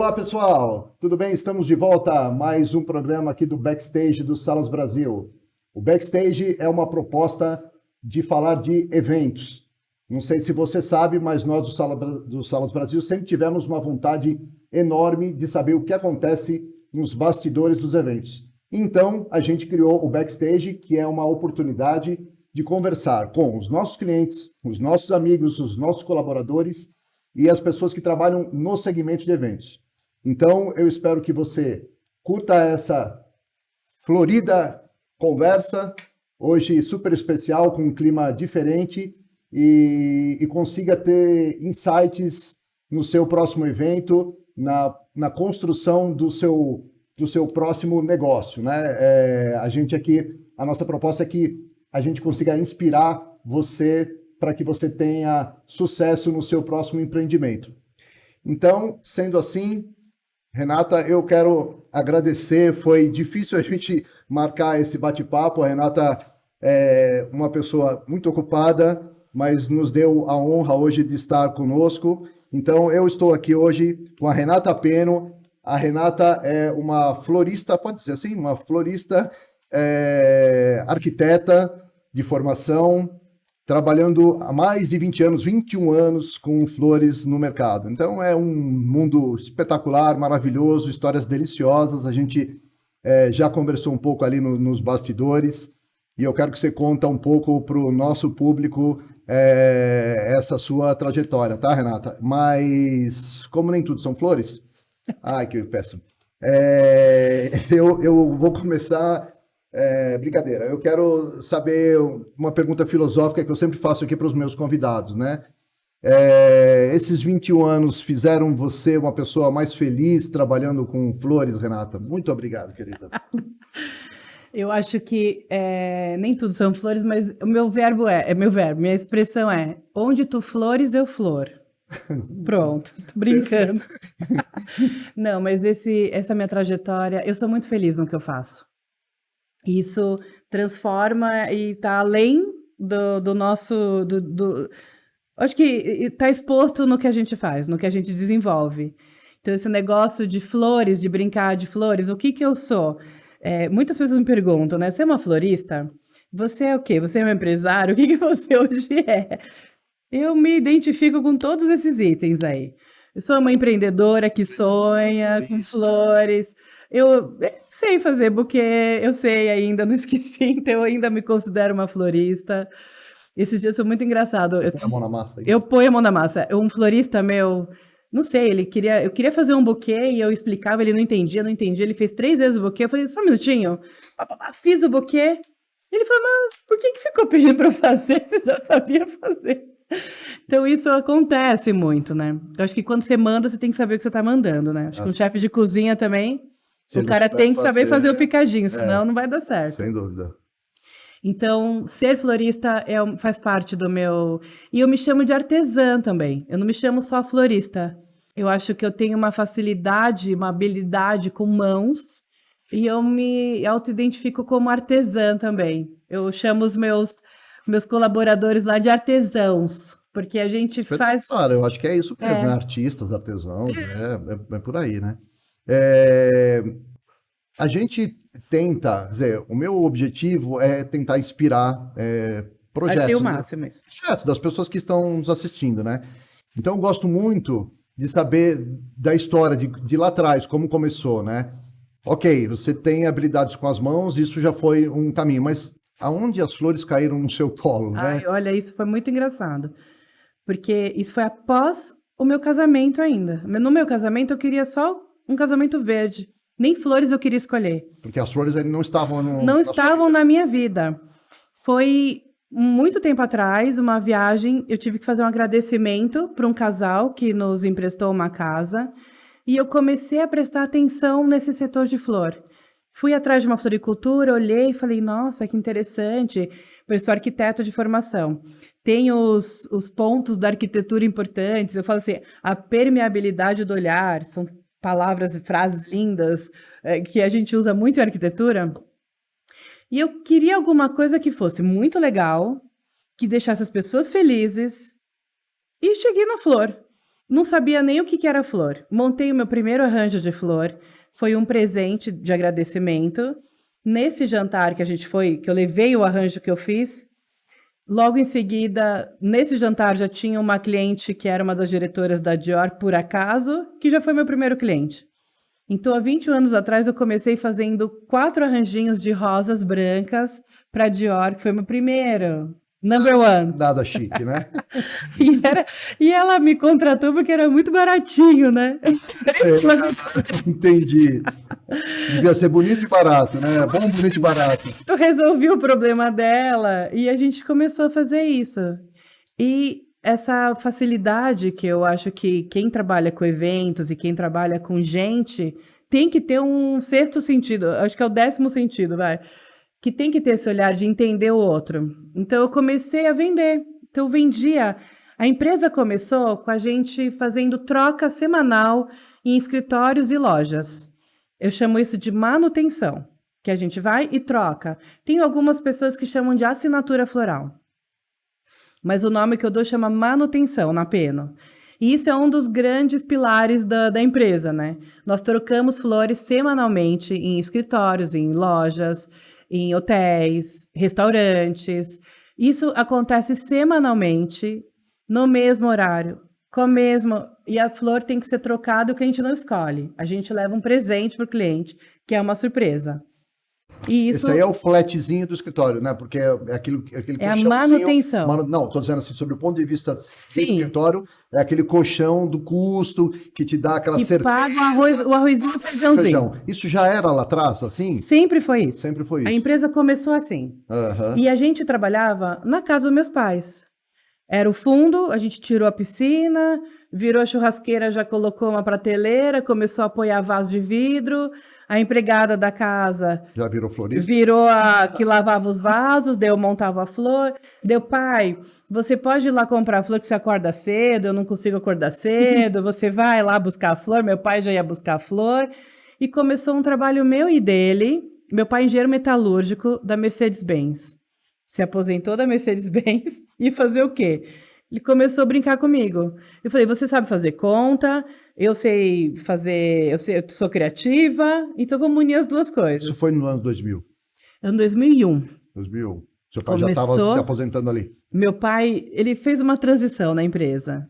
Olá, pessoal! Tudo bem? Estamos de volta a mais um programa aqui do Backstage do Salas Brasil. O Backstage é uma proposta de falar de eventos. Não sei se você sabe, mas nós do Salas Brasil sempre tivemos uma vontade enorme de saber o que acontece nos bastidores dos eventos. Então, a gente criou o Backstage, que é uma oportunidade de conversar com os nossos clientes, os nossos amigos, os nossos colaboradores e as pessoas que trabalham no segmento de eventos. Então, eu espero que você curta essa florida conversa, hoje super especial, com um clima diferente, e consiga ter insights no seu próximo evento, na construção do seu próximo negócio, né? A gente aqui, a nossa proposta é que a gente consiga inspirar você para que você tenha sucesso no seu próximo empreendimento. Então, sendo assim, Renata, eu quero agradecer. Foi difícil a gente marcar esse bate-papo. A Renata é uma pessoa muito ocupada, mas nos deu a honra hoje de estar conosco. Então, eu estou aqui hoje com a Renata Peno. A Renata é uma florista, pode dizer assim, uma florista, arquiteta de formação, trabalhando há mais de 20 anos, 21 anos com flores no mercado. Então é um mundo espetacular, maravilhoso, histórias deliciosas. A gente já conversou um pouco ali nos bastidores e eu quero que você conta um pouco para o nosso público essa sua trajetória, tá, Renata? Mas como nem tudo são flores, ai, que péssimo. Eu vou começar... brincadeira. Eu quero saber uma pergunta filosófica que eu sempre faço aqui para os meus convidados, né? Esses 21 anos fizeram você uma pessoa mais feliz trabalhando com flores, Renata? Muito obrigado, querida. Eu acho que nem tudo são flores, mas o meu verbo minha expressão é: onde tu flores, eu flor. Pronto, tô brincando. Não, mas essa minha trajetória, eu sou muito feliz no que eu faço. Isso transforma e está além do nosso. Acho que está exposto no que a gente faz, no que a gente desenvolve. Então, esse negócio de flores, de brincar de flores, o que eu sou? Muitas pessoas me perguntam, né? Você é uma florista? Você é o quê? Você é um empresário? O que você hoje é? Eu me identifico com todos esses itens aí. Eu sou uma empreendedora que sonha com flores. Eu sei fazer buquê, eu sei ainda, não esqueci, então eu ainda me considero uma florista. Esses dias foi muito engraçado. Você põe a mão na massa aí? Eu ponho a mão na massa. Um florista meu, não sei, eu queria fazer um buquê e eu explicava, ele não entendia, não entendia. Ele fez 3 vezes o buquê. Eu falei, só um minutinho. Pá, pá, pá, fiz o buquê. Ele falou, mas por que ficou pedindo para eu fazer? Você já sabia fazer. Então, isso acontece muito, né? Eu acho que quando você manda, você tem que saber o que você está mandando, né? Acho que um chefe de cozinha também, Se o ele cara souber tem que saber fazer o picadinho, senão não vai dar certo. sem dúvida. Então, ser florista faz parte do meu... E eu me chamo de artesã também. Eu não me chamo só florista. Eu acho que eu tenho uma facilidade, uma habilidade com mãos e eu me auto-identifico como artesã também. Eu chamo os meus colaboradores lá de artesãos, porque a gente faz... Claro, eu acho que é isso mesmo, né? Artistas, artesãos, é por aí, né? A gente tenta, quer dizer, o meu objetivo é tentar inspirar Achei o projetos, máximo isso. projetos das pessoas que estão nos assistindo, né? Então, eu gosto muito de saber da história de lá atrás, como começou, né? Ok, você tem habilidades com as mãos, isso já foi um caminho, mas aonde as flores caíram no seu colo, né? Ai, olha, isso foi muito engraçado, porque isso foi após o meu casamento ainda. No meu casamento, eu queria só um casamento verde. Nem flores eu queria escolher. Porque as flores não estavam Não estavam na minha vida. Foi muito tempo atrás, uma viagem, eu tive que fazer um agradecimento para um casal que nos emprestou uma casa, e eu comecei a prestar atenção nesse setor de flor. Fui atrás de uma floricultura, olhei e falei, nossa, que interessante, eu sou arquiteta de formação. Tem os pontos da arquitetura importantes, eu falo assim, a permeabilidade do olhar, são palavras e frases lindas que a gente usa muito em arquitetura. E eu queria alguma coisa que fosse muito legal, que deixasse as pessoas felizes, e cheguei na flor. Não sabia nem o que que era flor. Montei o meu primeiro arranjo de flor. Foi um presente de agradecimento. Nesse jantar que a gente foi, que eu levei o arranjo que eu fiz, logo em seguida, nesse jantar já tinha uma cliente que era uma das diretoras da Dior, por acaso, que já foi meu primeiro cliente. Então, há 20 anos atrás, eu comecei fazendo 4 arranjinhos de rosas brancas para Dior, que foi meu primeiro. Number one. Nada chique, né? E ela me contratou porque era muito baratinho, né? Entendi. Devia ser bonito e barato, né? Bom, bonito e barato. Eu resolvi o problema dela e a gente começou a fazer isso. E essa facilidade que eu acho que quem trabalha com eventos e quem trabalha com gente tem que ter um sexto sentido, acho que é o 10º sentido, vai, que tem que ter esse olhar de entender o outro. Então eu comecei a vender. Então eu vendia. A empresa começou com a gente fazendo troca semanal em escritórios e lojas. Eu chamo isso de manutenção, que a gente vai e troca. Tem algumas pessoas que chamam de assinatura floral, mas o nome que eu dou chama manutenção, na Peno. E isso é um dos grandes pilares da empresa, né? Nós trocamos flores semanalmente em escritórios, em lojas, em hotéis, restaurantes. Isso acontece semanalmente, no mesmo horário, com a mesma... E a flor tem que ser trocada e o cliente não escolhe. A gente leva um presente para o cliente, que é uma surpresa. E isso Esse aí é o flatzinho do escritório, né? Porque é aquele é a manutenção. Não, estou dizendo assim, sobre o ponto de vista do Sim. escritório, é aquele colchão do custo que te dá aquela Que certeza. paga o arrozinho e o feijãozinho. Isso já era lá atrás, assim? Sempre foi isso. Sempre foi isso. A empresa começou assim. Aham. E a gente trabalhava na casa dos meus pais. Era o fundo, a gente tirou a piscina, virou a churrasqueira, já colocou uma prateleira, começou a apoiar vaso de vidro. A empregada da casa Já virou florista? virou a que lavava os vasos, daí eu montava a flor. Deu, pai, você pode ir lá comprar a flor que você acorda cedo, eu não consigo acordar cedo, você vai lá buscar a flor, meu pai já ia buscar a flor. E começou um trabalho meu e dele. Meu pai é engenheiro metalúrgico da Mercedes-Benz. Se aposentou da Mercedes-Benz e fazer o quê? Ele começou a brincar comigo. Eu falei, você sabe fazer conta, eu sei fazer, eu sou criativa, então vamos unir as duas coisas. Isso foi no ano 2000. Ano 2001. 2001. Seu pai já Começou- estava se aposentando ali. Meu pai, ele fez uma transição na empresa.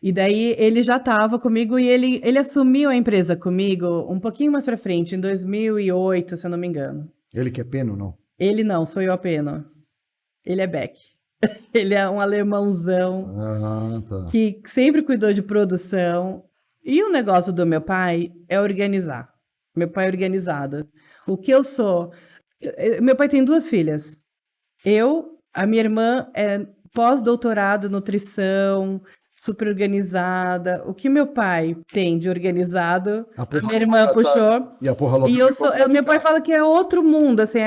E daí ele já estava comigo e ele assumiu a empresa comigo um pouquinho mais para frente, em 2008, se eu não me engano. Ele que é peno, não? Ele não, sou eu apenas. Ele é Beck. Ele é um alemãozão Ah, tá. que sempre cuidou de produção. E o negócio do meu pai é organizar. Meu pai é organizado. O que eu sou... Meu pai tem 2 filhas. A minha irmã é pós-doutorado em nutrição, super organizada. O que meu pai tem de organizado, a minha irmã puxou. E a porra louca. E meu pai fala que é outro mundo, assim,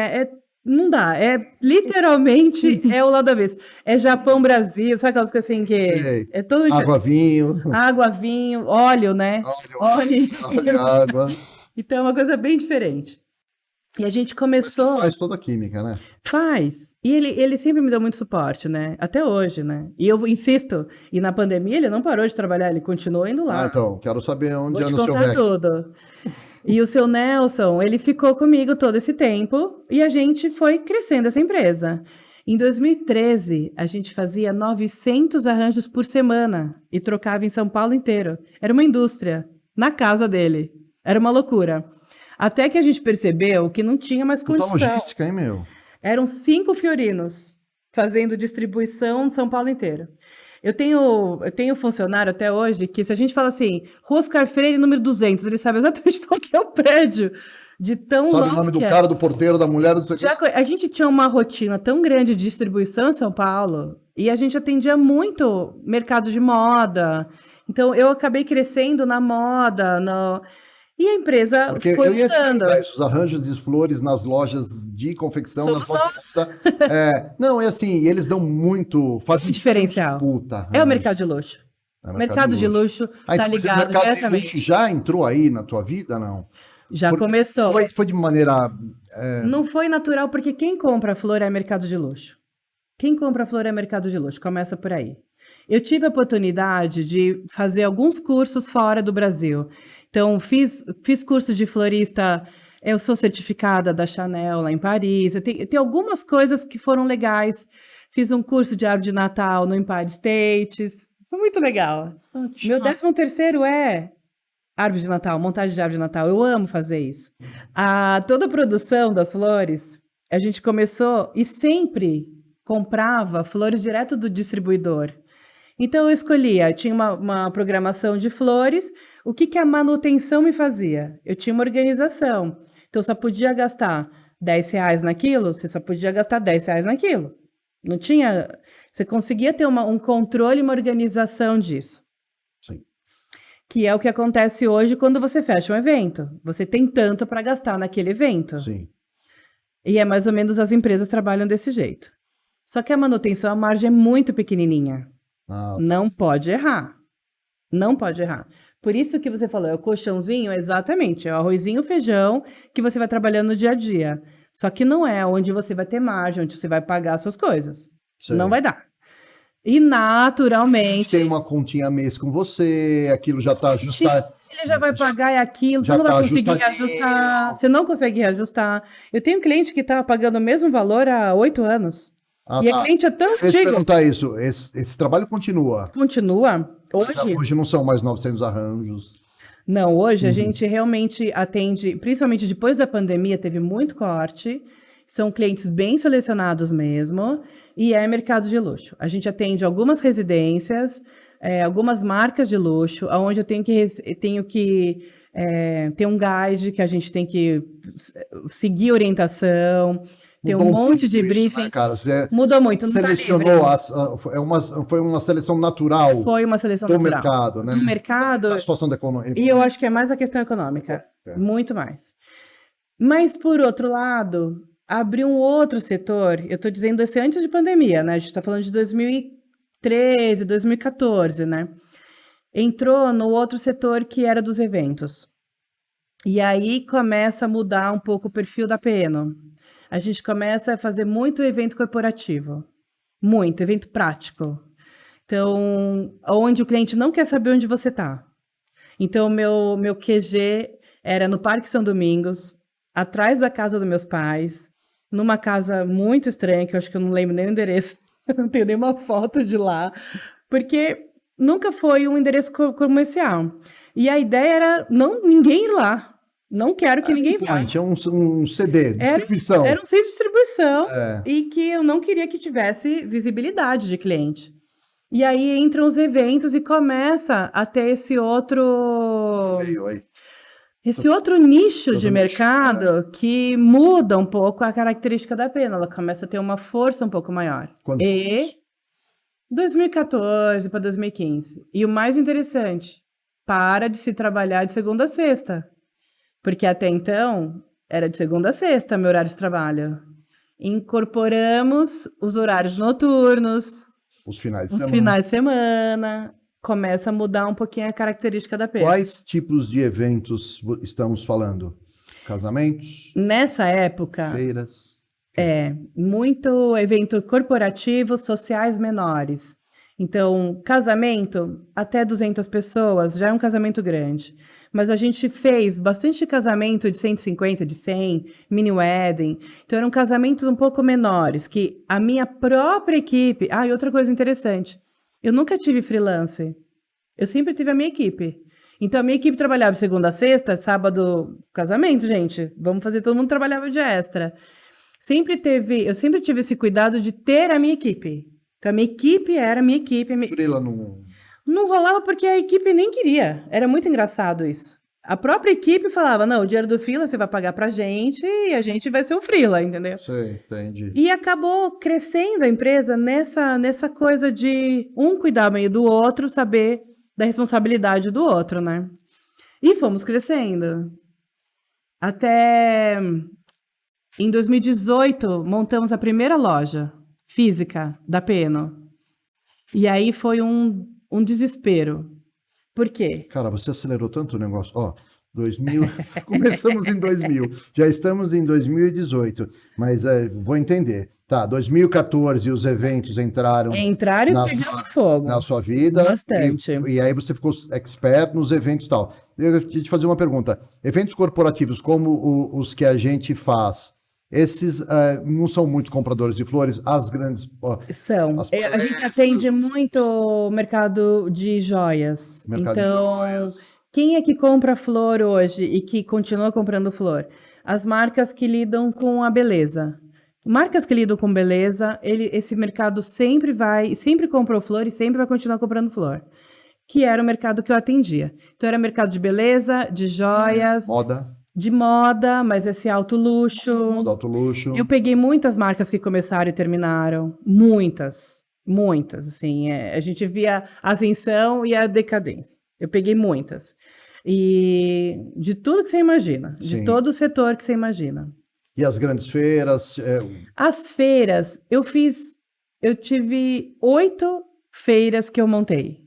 não dá, literalmente é o lado da vez. É Japão, Brasil, sabe aquelas coisas assim que Sei. é todo Água, vinho. água, vinho, óleo, né? Óleo. Olha, água. Então é uma coisa bem diferente. E a gente começou... Faz toda a química, né? Faz. E ele sempre me deu muito suporte, né? Até hoje, né? E eu insisto. E na pandemia ele não parou de trabalhar, ele continuou indo lá. Ah, então, quero saber onde Vou é te no seu contar Beck. tudo. E o seu Nelson, ele ficou comigo todo esse tempo e a gente foi crescendo essa empresa. Em 2013, a gente fazia 900 arranjos por semana e trocava em São Paulo inteiro. Era uma indústria, na casa dele. Era uma loucura. Até que a gente percebeu que não tinha mais Puta condição. logística, hein, meu? Eram 5 fiorinos fazendo distribuição de São Paulo inteiro. Eu tenho funcionário até hoje que, se a gente fala assim, Rua Oscar Freire, número 200, ele sabe exatamente qual que é o prédio, de tão Sabe longo o nome do que é. cara, do porteiro, da mulher, do... A gente tinha uma rotina tão grande de distribuição em São Paulo e a gente atendia muito mercado de moda. Então, eu acabei crescendo na moda, e a empresa Porque foi eu ia te mudando. perguntar isso, os arranjos de flores nas lojas de confecção, Somos nas lojas... não, é assim, eles dão muito... Fazem Diferencial. disputa. É o mercado de luxo. É O mercado de luxo Ah, está então, esse ligado mercado de diretamente. luxo já entrou aí na tua vida, não? Já Porque começou. Foi de maneira... Não foi natural, porque quem compra flor é mercado de luxo. Quem compra flor é mercado de luxo, começa por aí. Eu tive a oportunidade de fazer alguns cursos fora do Brasil. Então, fiz curso de florista, eu sou certificada da Chanel lá em Paris, eu tenho algumas coisas que foram legais. Fiz um curso de árvore de Natal no Empire State, foi muito legal. Meu 13º é árvore de Natal, montagem de árvore de Natal, eu amo fazer isso. Toda a produção das flores, a gente começou e sempre comprava flores direto do distribuidor. Então, eu escolhia, tinha uma programação de flores, o que a manutenção me fazia? Eu tinha uma organização, então eu só podia gastar R$ 10 naquilo, você só podia gastar R$ 10 naquilo. Não tinha, você conseguia ter um controle e uma organização disso. Sim. Que é o que acontece hoje quando você fecha um evento. Você tem tanto para gastar naquele evento. Sim. E é mais ou menos as empresas trabalham desse jeito. Só que a manutenção, a margem é muito pequenininha. Não pode errar. Não pode errar. Por isso que você falou, é o colchãozinho, exatamente, é o arrozinho, o feijão que você vai trabalhando no dia a dia. Só que não é onde você vai ter margem, onde você vai pagar as suas coisas. Sei. Não vai dar. E naturalmente... Tem uma continha mês com você, aquilo já está ajustado. Ele já vai pagar aquilo, Já você não vai tá conseguir ajustadinho. reajustar. Você não consegue reajustar. Eu tenho um cliente que está pagando o mesmo valor há 8 anos. E a cliente é tão Eu ia te antiga. perguntar isso. Esse trabalho continua. Continua. Mas Hoje... hoje não são mais 900 arranjos. Não, hoje a gente realmente atende, principalmente depois da pandemia, teve muito corte. São clientes bem selecionados mesmo, e é mercado de luxo. A gente atende algumas residências, algumas marcas de luxo, onde eu tenho que ter um guide, que a gente tem que seguir orientação, tem um monte de briefing. Isso, né, cara? Você Mudou muito, não selecionou, tá livre. foi uma seleção natural Foi uma seleção do natural. mercado, né? Do mercado. Da situação da economia. E eu acho que é mais a questão econômica. Muito mais. Mas, por outro lado, abriu um outro setor, eu estou dizendo esse antes de pandemia, né? A gente está falando de 2013, 2014, né? Entrou no outro setor que era dos eventos. E aí começa a mudar um pouco o perfil da P&O. A gente começa a fazer muito evento corporativo. Muito, evento prático. Então, onde o cliente não quer saber onde você está. Então, meu QG era no Parque São Domingos, atrás da casa dos meus pais, numa casa muito estranha, que eu acho que eu não lembro nem o endereço, não tenho nenhuma foto de lá, porque nunca foi um endereço comercial. E a ideia era ninguém ir lá. Não quero que ninguém vá. É um CD, distribuição. Era um CD de distribuição e que eu não queria que tivesse visibilidade de cliente. E aí entram os eventos e começa a ter esse outro... Veio aí. Esse outro nicho de mercado que muda um pouco a característica da P&O. Ela começa a ter uma força um pouco maior. Quando? 2014 para 2015. E o mais interessante, para de se trabalhar de segunda a sexta. Porque até então, era de segunda a sexta meu horário de trabalho. Incorporamos os horários noturnos, os finais de semana. Começa a mudar um pouquinho a característica da P&O. Quais tipos de eventos estamos falando? Casamentos? Nessa época... Feiras? Muito evento corporativo, sociais menores. Então, casamento, até 200 pessoas, já é um casamento grande. Mas a gente fez bastante casamento de 150, de 100, mini wedding. Então, eram casamentos um pouco menores, que a minha própria equipe... e outra coisa interessante, eu nunca tive freelance. Eu sempre tive a minha equipe. Então, a minha equipe trabalhava segunda a sexta, sábado, casamento, gente. Vamos fazer, todo mundo trabalhava de extra. Eu sempre tive esse cuidado de ter a minha equipe. Então, a minha equipe era a minha equipe. Freela não... Não rolava porque a equipe nem queria. Era muito engraçado isso. A própria equipe falava, não, o dinheiro do freela você vai pagar pra gente e a gente vai ser o freela, entendeu? Sei, entendi. E acabou crescendo a empresa nessa coisa de um cuidar meio do outro, saber da responsabilidade do outro, né? E fomos crescendo. Até... Em 2018, montamos a primeira loja física da P&O. E aí foi um desespero. Por quê? Cara, você acelerou tanto o negócio. 2000, começamos em 2000, já estamos em 2018, mas vou entender. Tá, 2014 os eventos entraram Entraram e na pegando fogo. na sua vida Bastante. e aí você ficou expert nos eventos e tal. Eu queria te fazer uma pergunta. Eventos corporativos como os que a gente faz, esses não são muitos compradores de flores, as grandes... São. As A gente atende muito o mercado de joias. Mercado de Então, joias. quem é que compra flor hoje e que continua comprando flor? As marcas que lidam com a beleza. Marcas que lidam com beleza, esse mercado sempre comprou flor e sempre vai continuar comprando flor. Que era o mercado que eu atendia. Então, era mercado de beleza, de joias, Moda, de moda, mas esse alto luxo. moda alto luxo. Eu peguei muitas marcas que começaram e terminaram. Muitas, muitas. Assim, a gente via a ascensão e a decadência. Eu peguei muitas. E de tudo que você imagina, Sim. de todo o setor que você imagina. E as grandes feiras, As feiras, eu tive 8 feiras que eu montei.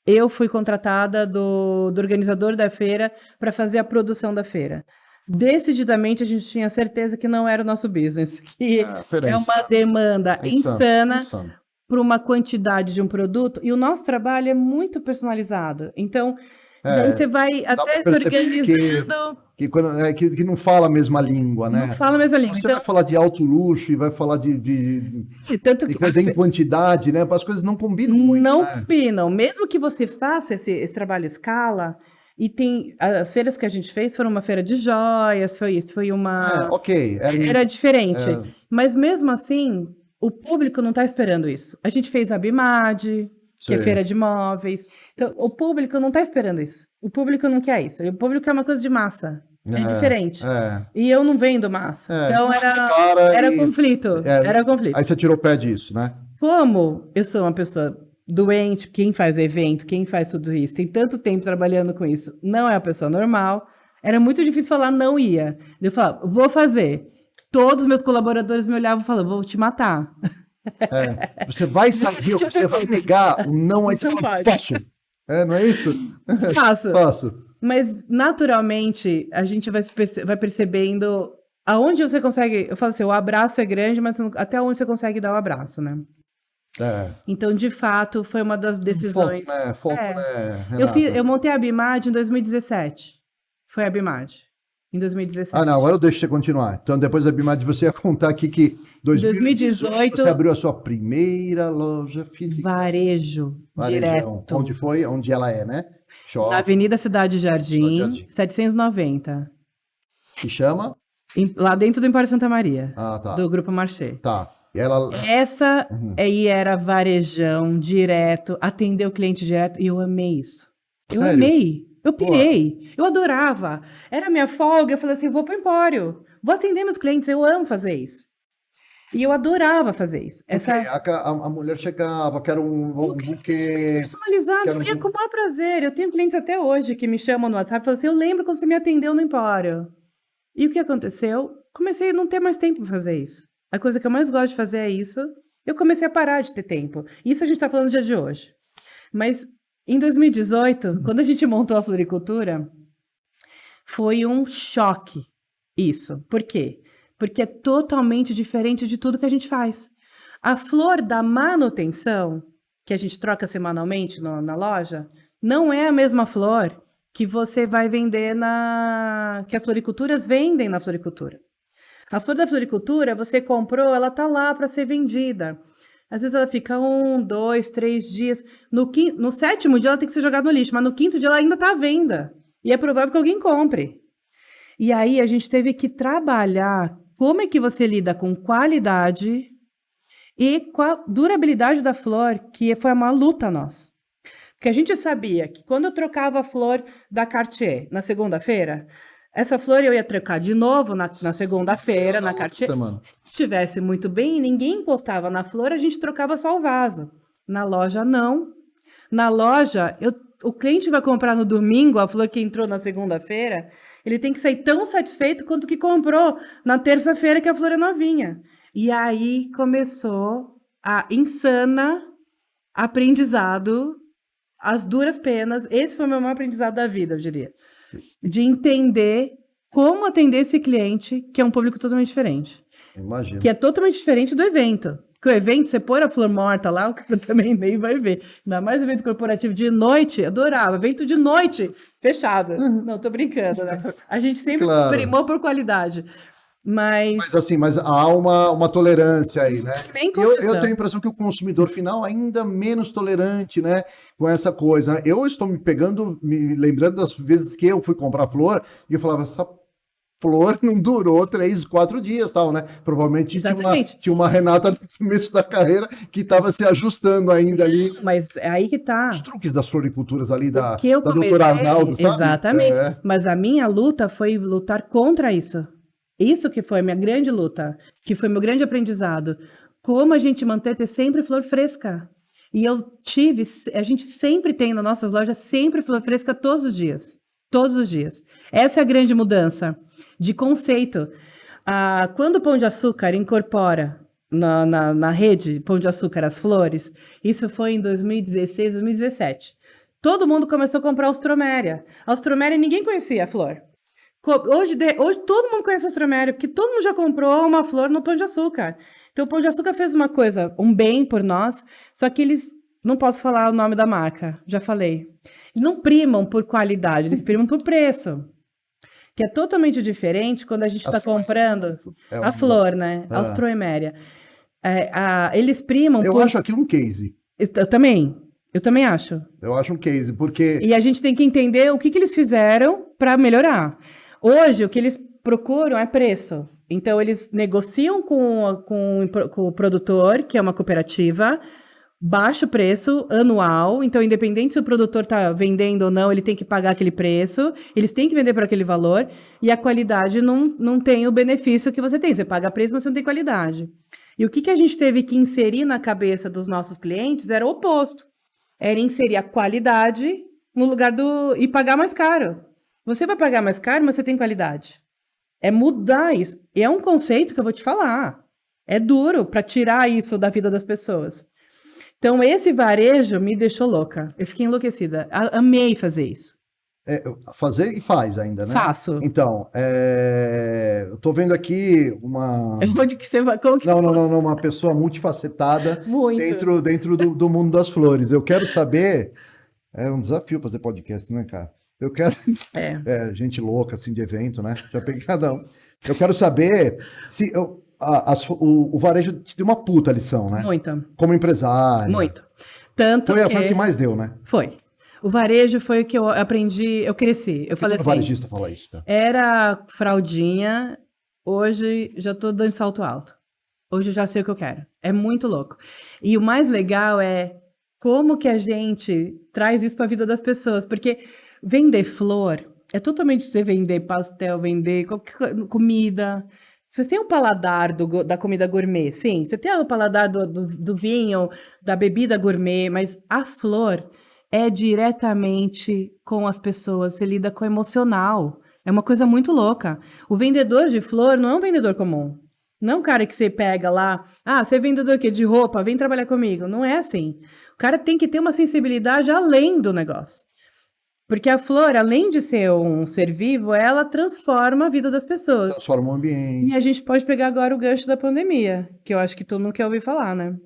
Eu fui contratada do organizador da feira para fazer a produção da feira. Decididamente, a gente tinha certeza que não era o nosso business, que feira é uma demanda insana insano. para uma quantidade de um produto, e o nosso trabalho é muito personalizado. Então, daí você vai até se perceber organizando. Que não fala a mesma língua, né? Não fala a mesma língua. Você Então, vai falar de alto luxo e vai falar de tanto que coisa em quantidade, né? As coisas não combinam muito, não né? combinam. Mesmo que você faça esse trabalho à escala, e tem as feiras que a gente fez foram uma feira de joias, foi uma. Ok. Era diferente. Mas mesmo assim, o público não está esperando isso. A gente fez a Bimad, que é Sei. feira de móveis. Então, o público não está esperando isso. O público não quer isso. O público quer uma coisa de massa. É diferente. E eu não vendo massa. Então era conflito. Era conflito. Aí você tirou o pé disso, né? Como eu sou uma pessoa doente, quem faz evento, quem faz tudo isso, tem tanto tempo trabalhando com isso, não é a pessoa normal, era muito difícil falar não ia. Eu falava, vou fazer. Todos os meus colaboradores me olhavam e falavam, vou te matar. Você vai sair, você vai negar o não, aí você fala, faço. Não é isso? Faço. Faço. Mas, naturalmente, a gente vai percebendo aonde você consegue... Eu falo assim, o abraço é grande, mas até onde você consegue dar o abraço, né? Então, de fato, foi uma das decisões... Foco, né, Renata? Eu montei a Bimad em 2017. Foi a Bimad. Em 2017. Não, agora eu deixo você continuar. Então, depois da Bimad, você ia contar aqui que em 2018 você abriu a sua primeira loja física. Varejo. Direto. Onde foi? Onde ela é, né? Na Avenida Cidade Jardim, 790. Que chama? Lá dentro do Empório Santa Maria. Tá. Do Grupo Marché. Tá. E ela... Essa aí era varejão, direto, atender o cliente direto, e eu amei isso. Eu amei. Eu pirei. Eu adorava. Era minha folga, eu falei assim, vou pro Empório. Vou atender meus clientes, eu amo fazer isso. E eu adorava fazer isso. A mulher chegava, quero um buquê. Personalizado, eu ia com o maior prazer. Eu tenho clientes até hoje que me chamam no WhatsApp e falam assim, eu lembro quando você me atendeu no Empório. E o que aconteceu? Comecei a não ter mais tempo para fazer isso. A coisa que eu mais gosto de fazer é isso. Eu comecei a parar de ter tempo. Isso a gente está falando no dia de hoje. Mas em 2018, quando a gente montou a floricultura, foi um choque isso. Por quê? Porque é totalmente diferente de tudo que a gente faz. A flor da manutenção, que a gente troca semanalmente na loja, não é a mesma flor que você vai vender que as floriculturas vendem na floricultura. A flor da floricultura, você comprou, ela tá lá para ser vendida. Às vezes ela fica 1, 2, 3 dias. No 7º dia ela tem que ser jogada no lixo, mas no 5º dia ela ainda está à venda. E é provável que alguém compre. E aí a gente teve que trabalhar como é que você lida com qualidade e com a durabilidade da flor, que foi uma luta nossa. Porque a gente sabia que quando eu trocava a flor da Cartier na segunda-feira, essa flor eu ia trocar de novo na segunda-feira, na Cartier. Se estivesse muito bem e ninguém encostava na flor, a gente trocava só o vaso. Na loja, não. Na loja, o cliente vai comprar no domingo a flor que entrou na segunda-feira, ele tem que sair tão satisfeito quanto que comprou na terça-feira, que a flor é novinha. E aí começou a insana aprendizado, as duras penas. Esse foi o meu maior aprendizado da vida, eu diria. de entender como atender esse cliente, que é um público totalmente diferente. Imagino. Que é totalmente diferente do evento. Porque o evento, você pôr a flor morta lá, o cara também nem vai ver. Ainda mais evento corporativo de noite, adorava. Evento de noite, fechado. Não, tô brincando, né? A gente sempre primou por qualidade. Mas assim, mas há uma tolerância aí, né? nem Eu condição. tenho a impressão que o consumidor final ainda menos tolerante, né, com essa coisa, né? Eu estou me lembrando das vezes que eu fui comprar flor e eu falava, essa flor não durou 3, 4 dias, tal, né? Provavelmente tinha uma Renata no começo da carreira que estava se ajustando ainda ali. Mas é aí que tá. Os truques das floriculturas ali da comecei, doutora Arnaldo, sabe? Exatamente. Mas a minha luta foi lutar contra isso. Isso que foi a minha grande luta, que foi meu grande aprendizado. Como a gente ter sempre flor fresca. E a gente sempre tem nas nossas lojas, sempre flor fresca todos os dias. Todos os dias. Essa é a grande mudança de conceito. Quando o Pão de Açúcar incorpora na rede Pão de Açúcar as flores, isso foi em 2016, 2017. Todo mundo começou a comprar Austroméria. Austroméria ninguém conhecia a flor. Hoje todo mundo conhece a Austroméria, porque todo mundo já comprou uma flor no Pão de Açúcar. Então o Pão de Açúcar fez uma coisa, um bem por nós, só que eles, não posso falar o nome da marca, já falei. Eles não primam por qualidade, eles primam por preço. Que é totalmente diferente quando a gente está comprando a flor, né? Austroeméria. Eles primam Eu acho aquilo um case. Eu também acho. Eu acho um case, porque... E a gente tem que entender o que eles fizeram para melhorar. Hoje, o que eles procuram é preço. Então, eles negociam com o produtor, que é uma cooperativa, baixo preço anual. Então, independente se o produtor está vendendo ou não, ele tem que pagar aquele preço. Eles têm que vender por aquele valor. E a qualidade não tem o benefício que você tem. Você paga preço, mas você não tem qualidade. E o que a gente teve que inserir na cabeça dos nossos clientes era o oposto. Era inserir a qualidade no lugar e pagar mais caro. Você vai pagar mais caro, mas você tem qualidade. É mudar isso. E é um conceito que eu vou te falar. É duro para tirar isso da vida das pessoas. Então, esse varejo me deixou louca. Eu fiquei enlouquecida. Amei fazer isso. Fazer e faz ainda, né? Faço. Então, eu tô vendo aqui uma... Onde que você vai? Não, uma pessoa multifacetada dentro do mundo das flores. Eu quero saber... É um desafio fazer podcast, né, cara? Eu quero... gente louca, assim, de evento, né? Já peguei cada um. Eu quero saber se... o varejo te deu uma puta lição, né? Muita. Como empresário. Muito. Tanto foi o que mais deu, né? Foi. O varejo foi o que eu aprendi, eu cresci. Eu falei assim... varejista fala isso, cara? Era fraldinha, hoje já tô dando salto alto. Hoje eu já sei o que eu quero. É muito louco. E o mais legal é como que a gente traz isso para a vida das pessoas. Porque vender flor é totalmente você vender pastel, vender qualquer comida. Você tem um paladar da comida gourmet, sim. Você tem o paladar do vinho, da bebida gourmet, mas a flor é diretamente com as pessoas. Você lida com o emocional. É uma coisa muito louca. O vendedor de flor não é um vendedor comum. Não é um cara que você pega lá, você é vendedor o quê? De roupa, vem trabalhar comigo. Não é assim. O cara tem que ter uma sensibilidade além do negócio. Porque a flor, além de ser um ser vivo, ela transforma a vida das pessoas. Transforma o ambiente. E a gente pode pegar agora o gancho da pandemia, que eu acho que todo mundo quer ouvir falar, né?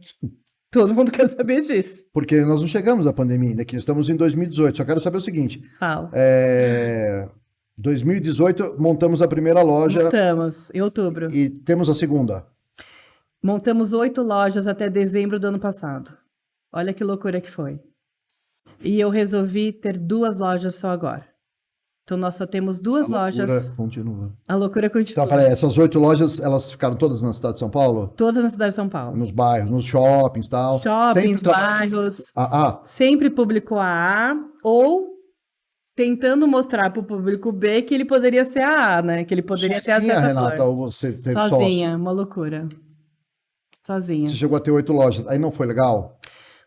Todo mundo quer saber disso. Porque nós não chegamos à pandemia, né? Que estamos em 2018. Só quero saber o seguinte. Fala. 2018, montamos a primeira loja. Montamos, em outubro. E temos a segunda. Montamos 8 lojas até dezembro do ano passado. Olha que loucura que foi. E eu resolvi ter 2 lojas só agora. Então, nós só temos 2 lojas. A loucura continua. A loucura continua. Então, peraí, essas 8 lojas, elas ficaram todas na cidade de São Paulo? Todas na cidade de São Paulo. Nos bairros, nos shoppings e tal? Shoppings, bairros. Sempre público A ou tentando mostrar para o público B que ele poderia ser a né? Que ele poderia ter acesso à Renata, flor. ou você teve sozinha, sócio? Uma loucura. Sozinha. Você chegou a ter 8 lojas, aí não foi legal?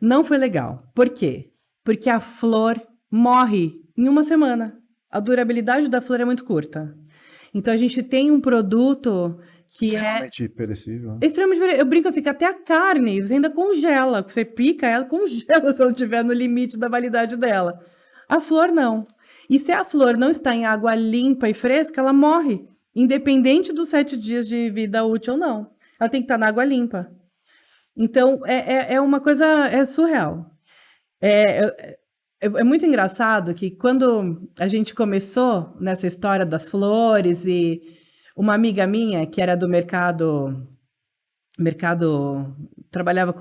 Não foi legal. Por quê? Porque a flor morre em 1 semana. A durabilidade da flor é muito curta. Então, a gente tem um produto que extremamente perecível. Né? Extremamente perecível. Eu brinco assim, que até a carne, você ainda congela. Você pica ela, congela se ela estiver no limite da validade dela. A flor, não. E se a flor não está em água limpa e fresca, ela morre, independente dos 7 dias de vida útil ou não. Ela tem que estar na água limpa. Então, é uma coisa surreal. É muito engraçado que quando a gente começou nessa história das flores e uma amiga minha que era do mercado trabalhava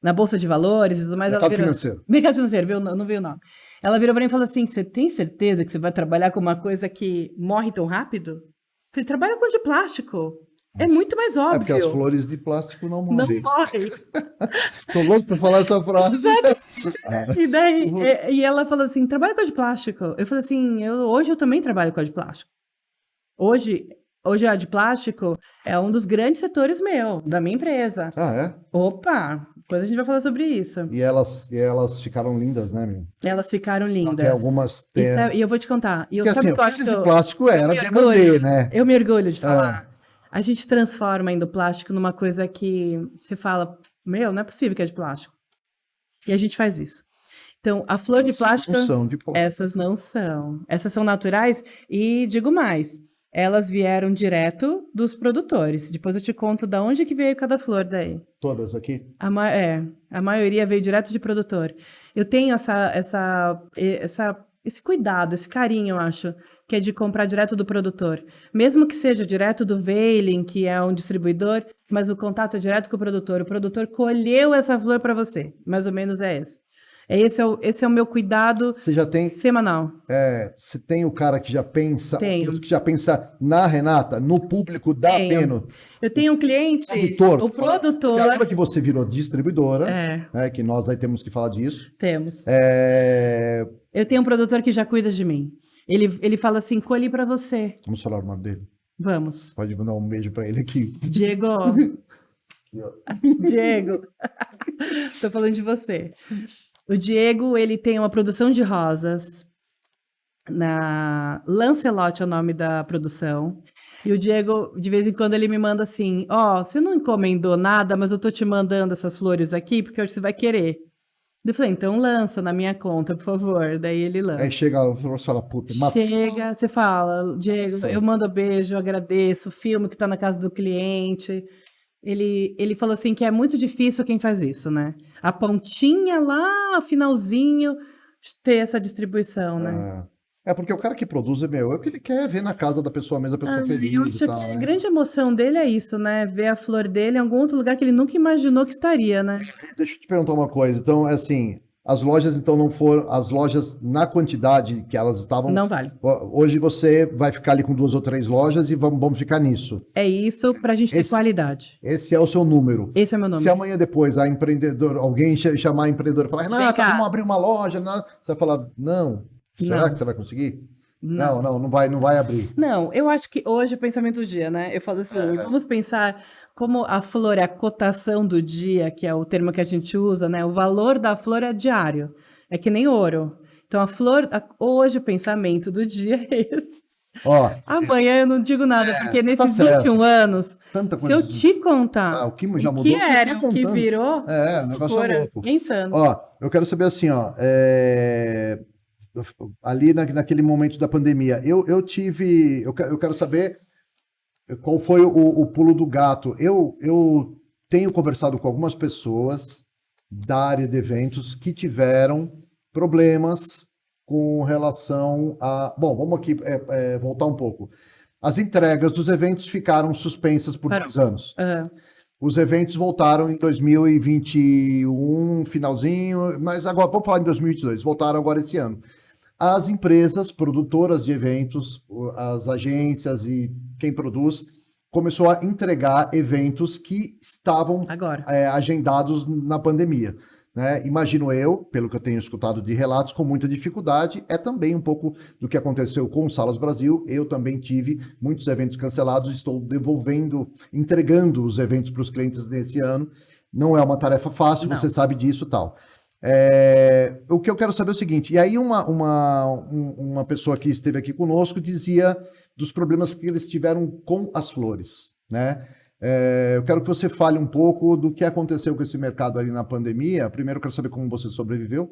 na Bolsa de Valores e tudo mais, Mercado financeiro. Mercado financeiro, viu? Não viu, não. Ela virou para mim e falou assim: você tem certeza que você vai trabalhar com uma coisa que morre tão rápido? Você trabalha com de plástico. É muito mais É porque as óbvio. flores de plástico não Não morrem. morre. Tô louco pra falar essa frase. E daí, e ela falou assim: trabalha com a de plástico. Eu falei assim: hoje eu também trabalho com a de plástico. Hoje a de plástico é um dos grandes setores da minha empresa. Ah, é? Opa, depois a gente vai falar sobre isso. E elas ficaram lindas, né, meu? Elas ficaram lindas. Tem algumas... E eu vou te contar. E eu Porque sabe assim, o que eu acho flores de plástico era demandê, né? eu me orgulho de falar. A gente transforma ainda o plástico numa coisa que você fala, meu, não é possível que é de plástico. E a gente faz isso. Então, a flor de plástico, Não são de plástico. essas não são. Essas são naturais e digo mais, elas vieram direto dos produtores. Depois eu te conto de onde que veio cada flor daí. Todas aqui? A maioria veio direto de produtor. Eu tenho esse cuidado, esse carinho, eu acho, que é de comprar direto do produtor. Mesmo que seja direto do Veiling, que é um distribuidor, mas o contato é direto com o produtor. O produtor colheu essa flor para você. Mais ou menos é esse. Esse é o meu cuidado Você já tem... semanal. Você tem o cara que já pensa... Tenho. Que já pensa na Renata, no público da Tenho. Peno. Eu tenho um cliente, o Que agora produtor... que você virou distribuidora, né, que nós aí temos que falar disso. Temos. É, Eu tenho um produtor que já cuida de mim. Ele fala assim, colhi para você. Vamos falar o nome dele. Vamos. Pode mandar um beijo para ele aqui. Diego. Aqui, ó. Diego. Tô falando de você. O Diego, ele tem uma produção de rosas. Lancelot é o nome da produção. E o Diego, de vez em quando, ele me manda assim, você não encomendou nada, mas eu tô te mandando essas flores aqui, porque hoje você vai querer. Eu falei, então lança na minha conta, por favor. Daí ele lança. Aí chega lá e fala, puta, Chega, você fala, Diego, eu mando beijo, eu agradeço, filme que tá na casa do cliente. Ele falou assim que é muito difícil quem faz isso, né? A pontinha lá, finalzinho, ter essa distribuição, né? Porque o cara que produz é o que ele quer ver na casa da pessoa mesmo, a pessoa feliz Eu acho e tal, que né? a grande emoção dele é isso, né? Ver a flor dele em algum outro lugar que ele nunca imaginou que estaria, né? Deixa eu te perguntar uma coisa. Então, é assim, as lojas então não foram, as lojas na quantidade que elas estavam... Não vale. Hoje você vai ficar ali com 2 ou 3 lojas e vamos ficar nisso. É isso pra gente ter qualidade. Esse é o seu número. Esse é o meu número. Se amanhã depois alguém chamar a empreendedora e falar, Renata, vamos abrir uma loja, você vai falar, não. Será que você vai conseguir? Não vai abrir. Não, eu acho que hoje é o pensamento do dia, né? Eu falo assim, vamos pensar como a flor é a cotação do dia, que é o termo que a gente usa, né? O valor da flor é diário, é que nem ouro. Então a flor, hoje o pensamento do dia é esse. Amanhã eu não digo nada, porque nesses 21 anos, se eu te contar o que já mudou, que era, o que virou, o negócio é louco. É insano. Eu quero saber assim, ali naquele momento da pandemia, eu quero saber qual foi o pulo do gato. Eu tenho conversado com algumas pessoas da área de eventos que tiveram problemas com relação a... Bom, vamos aqui voltar um pouco. As entregas dos eventos ficaram suspensas por 2 anos. Os eventos voltaram em 2021, finalzinho, mas agora, vamos falar em 2022, voltaram agora esse ano. As empresas produtoras de eventos, as agências e quem produz, começou a entregar eventos que estavam agendados na pandemia. Né? Imagino eu, pelo que eu tenho escutado de relatos, com muita dificuldade. É também um pouco do que aconteceu com o Salas Brasil. Eu também tive muitos eventos cancelados, estou entregando os eventos para os clientes nesse ano. Não é uma tarefa fácil, você sabe disso e tal. O que eu quero saber é o seguinte, e aí uma pessoa que esteve aqui conosco dizia dos problemas que eles tiveram com as flores, né? Eu quero que você fale um pouco do que aconteceu com esse mercado ali na pandemia. Primeiro eu quero saber como você sobreviveu,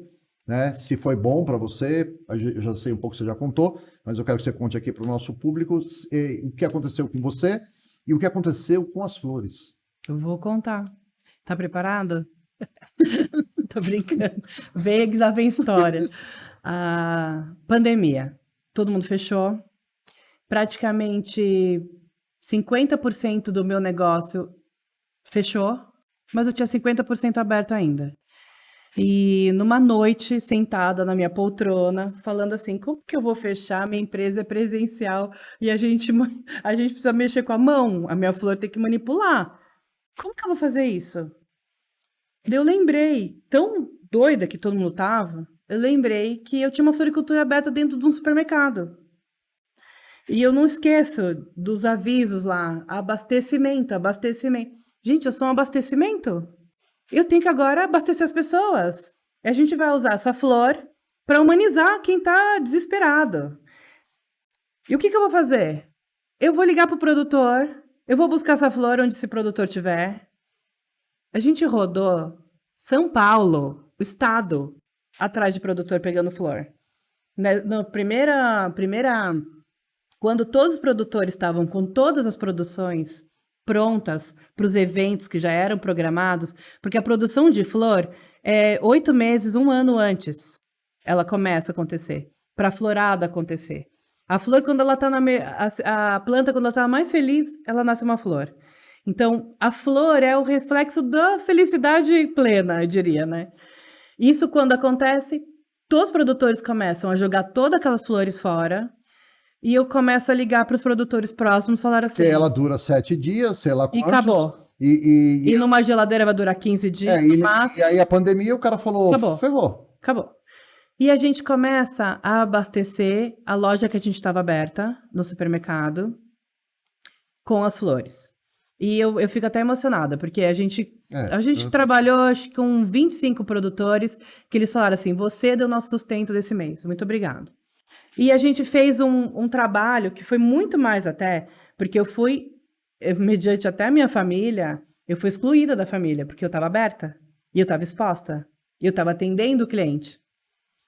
né? Se foi bom para você, eu já sei um pouco, você já contou, mas eu quero que você conte aqui para o nosso público o que aconteceu com você e o que aconteceu com as flores. Eu vou contar. Tá preparado? Tô brincando. Vem que já vem história. A pandemia. Todo mundo fechou. Praticamente 50% do meu negócio fechou, mas eu tinha 50% aberto ainda. E numa noite, sentada na minha poltrona, falando assim, como que eu vou fechar? Minha empresa é presencial e a gente precisa mexer com a mão. A minha flor tem que manipular. Como que eu vou fazer isso? Daí eu lembrei, tão doida que todo mundo tava, eu lembrei que eu tinha uma floricultura aberta dentro de um supermercado. E eu não esqueço dos avisos lá, abastecimento, abastecimento. Gente, eu sou um abastecimento. Eu tenho que agora abastecer as pessoas. E a gente vai usar essa flor para humanizar quem está desesperado. E o que eu vou fazer? Eu vou ligar para o produtor, eu vou buscar essa flor onde esse produtor estiver. A gente rodou São Paulo, o estado, atrás de produtor pegando flor. Na primeira, quando todos os produtores estavam com todas as produções prontas para os eventos que já eram programados, porque a produção de flor é 8 meses, 1 ano antes, ela começa a acontecer, para a florada acontecer. A flor, quando ela está a planta, quando ela está mais feliz, ela nasce uma flor. Então, a flor é o reflexo da felicidade plena, eu diria, né? Isso, quando acontece, todos os produtores começam a jogar todas aquelas flores fora, e eu começo a ligar para os produtores próximos, falar assim... Que ela dura 7 dias, sei lá E quantos. acabou. E numa geladeira vai durar 15 dias, no máximo. E aí a pandemia, o cara falou, Acabou. ferrou. Acabou. E a gente começa a abastecer a loja que a gente estava aberta, no supermercado, com as flores. E eu fico até emocionada, porque a gente trabalhou, acho que com 25 produtores, que eles falaram assim, você deu nosso sustento desse mês, muito obrigado. E a gente fez um trabalho que foi muito mais até, porque mediante até a minha família, eu fui excluída da família, porque eu estava aberta, e eu estava exposta, e eu estava atendendo o cliente.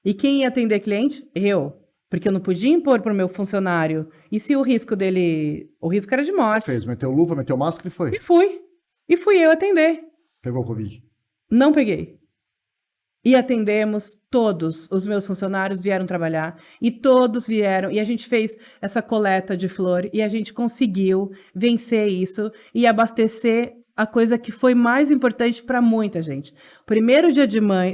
E quem ia atender cliente? Eu. Porque eu não podia impor para o meu funcionário. E se o risco dele... O risco era de morte. Você fez? Meteu luva, meteu máscara e foi? E fui. E fui eu atender. Pegou Covid? Não peguei. E atendemos todos. Os meus funcionários vieram trabalhar. E todos vieram. E a gente fez essa coleta de flor. E a gente conseguiu vencer isso. E abastecer a coisa que foi mais importante para muita gente. Primeiro dia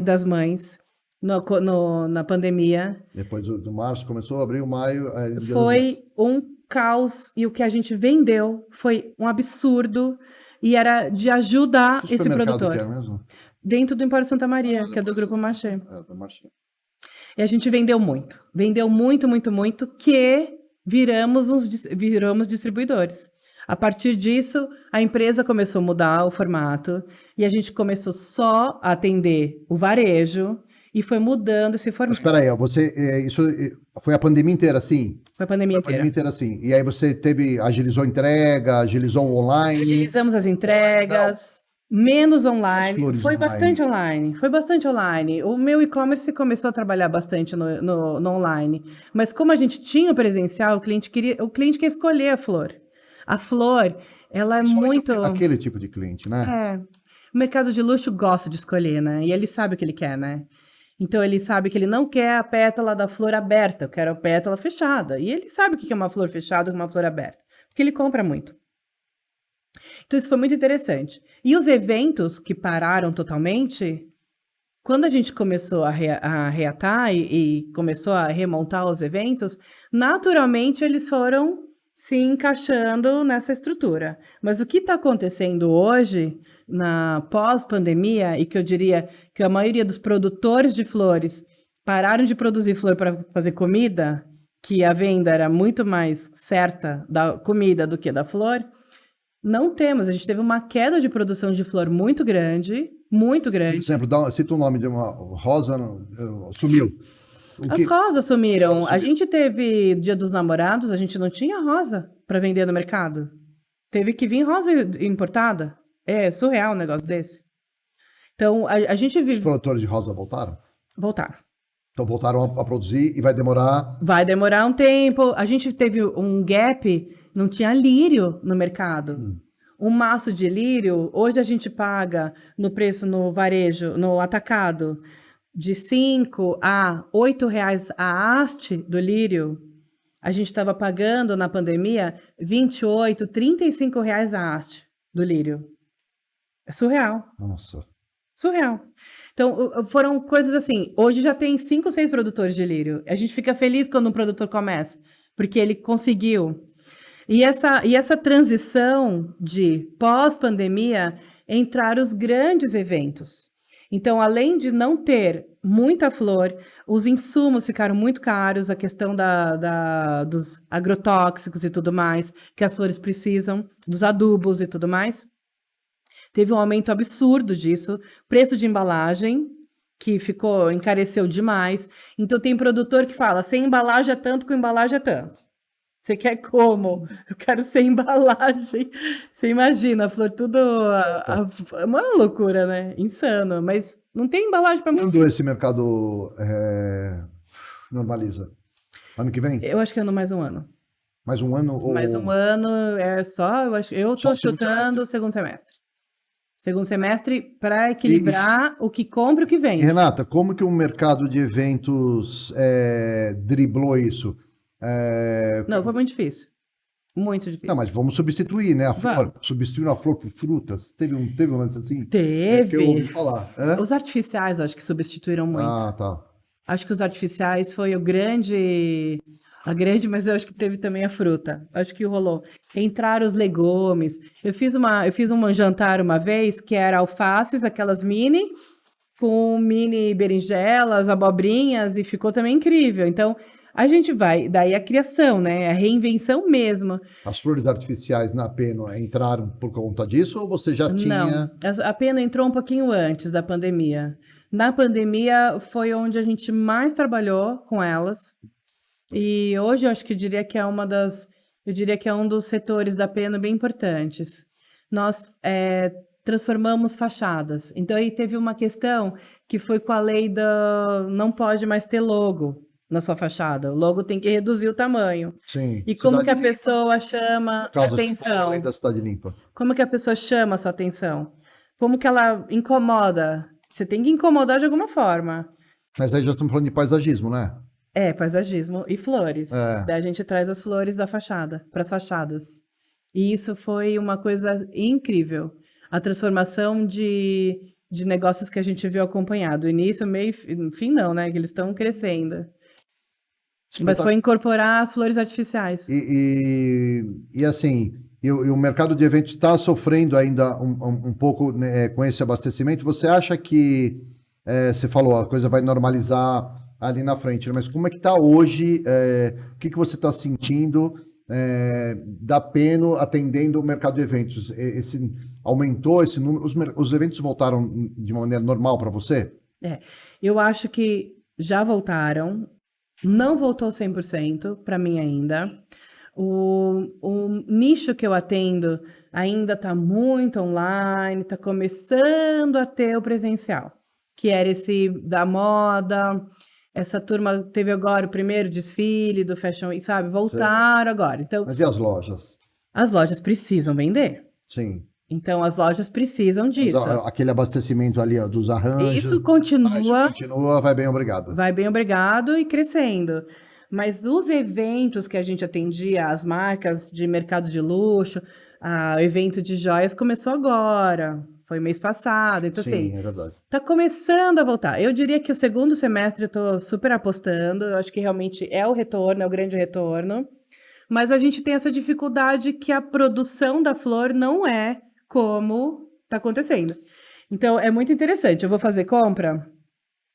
das mães... na pandemia. Depois do março, começou, abril, maio... Foi um caos, e o que a gente vendeu foi um absurdo, e era de ajudar esse produtor. Que era mesmo? Dentro do Empório Santa Maria, que é do Grupo Marché. Do Marché. E a gente vendeu muito, muito, que viramos distribuidores. A partir disso, a empresa começou a mudar o formato, e a gente começou só a atender o varejo, e foi mudando esse formato. Mas espera aí, isso foi a pandemia inteira assim? Foi a pandemia inteira. A pandemia inteira assim. E aí você agilizou a entrega, agilizou o online? Agilizamos as entregas, menos online. Foi online. bastante online. O meu e-commerce começou a trabalhar bastante no online. Mas como a gente tinha o presencial, o cliente quer escolher a flor. A flor, ela é muito... Aquele tipo de cliente, né? É. O mercado de luxo gosta de escolher, né? E ele sabe o que ele quer, né? Então, ele sabe que ele não quer a pétala da flor aberta, eu quero a pétala fechada. E ele sabe o que é uma flor fechada e uma flor aberta, porque ele compra muito. Então, isso foi muito interessante. E os eventos que pararam totalmente, quando a gente começou a reatar e começou a remontar os eventos, naturalmente eles foram se encaixando nessa estrutura. Mas o que está acontecendo hoje, na pós-pandemia, e que eu diria que a maioria dos produtores de flores pararam de produzir flor para fazer comida, que a venda era muito mais certa da comida do que da flor, não temos. A gente teve uma queda de produção de flor muito grande, muito grande. Por exemplo, cita o nome de uma rosa, sumiu. As rosas sumiram. A gente teve Dia dos Namorados, a gente não tinha rosa para vender no mercado. Teve que vir rosa importada. É surreal um negócio desse. Então, a gente vive... Os produtores de rosa voltaram? Voltaram. Então voltaram a produzir e vai demorar. Vai demorar um tempo. A gente teve um gap, não tinha lírio no mercado. Um maço de lírio, hoje a gente paga no preço no varejo, no atacado, de 5 a 8 reais a haste do lírio. A gente estava pagando na pandemia 28, 35 reais a haste do lírio. É surreal. Nossa. Surreal. Então, foram coisas assim. Hoje já tem 5, 6 produtores de lírio. A gente fica feliz quando um produtor começa, porque ele conseguiu. E essa transição de pós-pandemia, entraram os grandes eventos. Então, além de não ter muita flor, os insumos ficaram muito caros, a questão dos agrotóxicos e tudo mais, que as flores precisam, dos adubos e tudo mais. Teve um aumento absurdo disso, preço de embalagem, que encareceu demais. Então, tem produtor que fala, sem embalagem é tanto, com embalagem é tanto. Você quer como? Eu quero sem embalagem. Você imagina, a flor tudo... É uma loucura, né? Insano. Mas não tem embalagem para... Quando esse mercado normaliza? Ano que vem? Eu acho que é no mais um ano. Mais um ano? Ou... Mais um ano é só... Eu Só tô chutando o segundo semestre. Segundo semestre para equilibrar o que compra e o que vende. Renata, como que o mercado de eventos driblou isso? Não, foi muito difícil. Muito difícil. Não, mas vamos substituir, né? A flor. Vamos. Substituindo a flor por frutas. Teve um lance assim? Teve. Que eu ouvi falar. Os artificiais, acho que substituíram muito. Ah, tá. Acho que os artificiais foi a grande, mas eu acho que teve também a fruta. Acho que rolou. Entraram os legumes. Eu fiz um jantar uma vez que era alfaces, aquelas mini, com mini berinjelas, abobrinhas, e ficou também incrível. Então, a gente vai, daí a criação, né? A reinvenção mesmo. As flores artificiais na Peno entraram por conta disso ou você já tinha... Não, a Peno entrou um pouquinho antes da pandemia. Na pandemia foi onde a gente mais trabalhou com elas. E hoje eu acho que eu diria que é um dos setores da Peno bem importantes. Nós transformamos fachadas. Então aí teve uma questão que foi com a lei não pode mais ter logo na sua fachada. O logo tem que reduzir o tamanho. Sim. E como Cidade que a Limpa. pessoa chama a atenção? Além da Cidade Limpa. Como que a pessoa chama a sua atenção? Como que ela incomoda? Você tem que incomodar de alguma forma. Mas aí já estamos falando de paisagismo, né? Paisagismo e flores. Daí a gente traz as flores da fachada, para as fachadas. E isso foi uma coisa incrível. A transformação de negócios que a gente viu acompanhado. Início, meio, fim não, né? Que eles estão crescendo. Mas foi incorporar as flores artificiais. E assim, o mercado de eventos está sofrendo ainda um pouco, né, com esse abastecimento. Você acha que, você falou, a coisa vai normalizar ali na frente, né? Mas como é que está hoje? O que você está sentindo da Peno atendendo o mercado de eventos? Aumentou esse número? Os eventos voltaram de uma maneira normal para você? Eu acho que já voltaram. Não voltou 100% para mim ainda. O nicho que eu atendo ainda está muito online, está começando a ter o presencial, que era esse da moda. Essa turma teve agora o primeiro desfile do Fashion Week, sabe? Voltaram agora. Então, mas e as lojas? As lojas precisam vender. Sim. Então, as lojas precisam disso. Aquele abastecimento ali, ó, dos arranjos. Isso continua. Vai bem, obrigado. Vai bem, obrigado e crescendo. Mas os eventos que a gente atendia, as marcas de mercados de luxo, o evento de joias começou agora. Foi mês passado. Então, sim, assim, é verdade. Tá começando a voltar. Eu diria que o segundo semestre eu tô super apostando. Eu acho que realmente é o retorno, é o grande retorno. Mas a gente tem essa dificuldade que a produção da flor não é como está acontecendo. Então, é muito interessante. Eu vou fazer compra,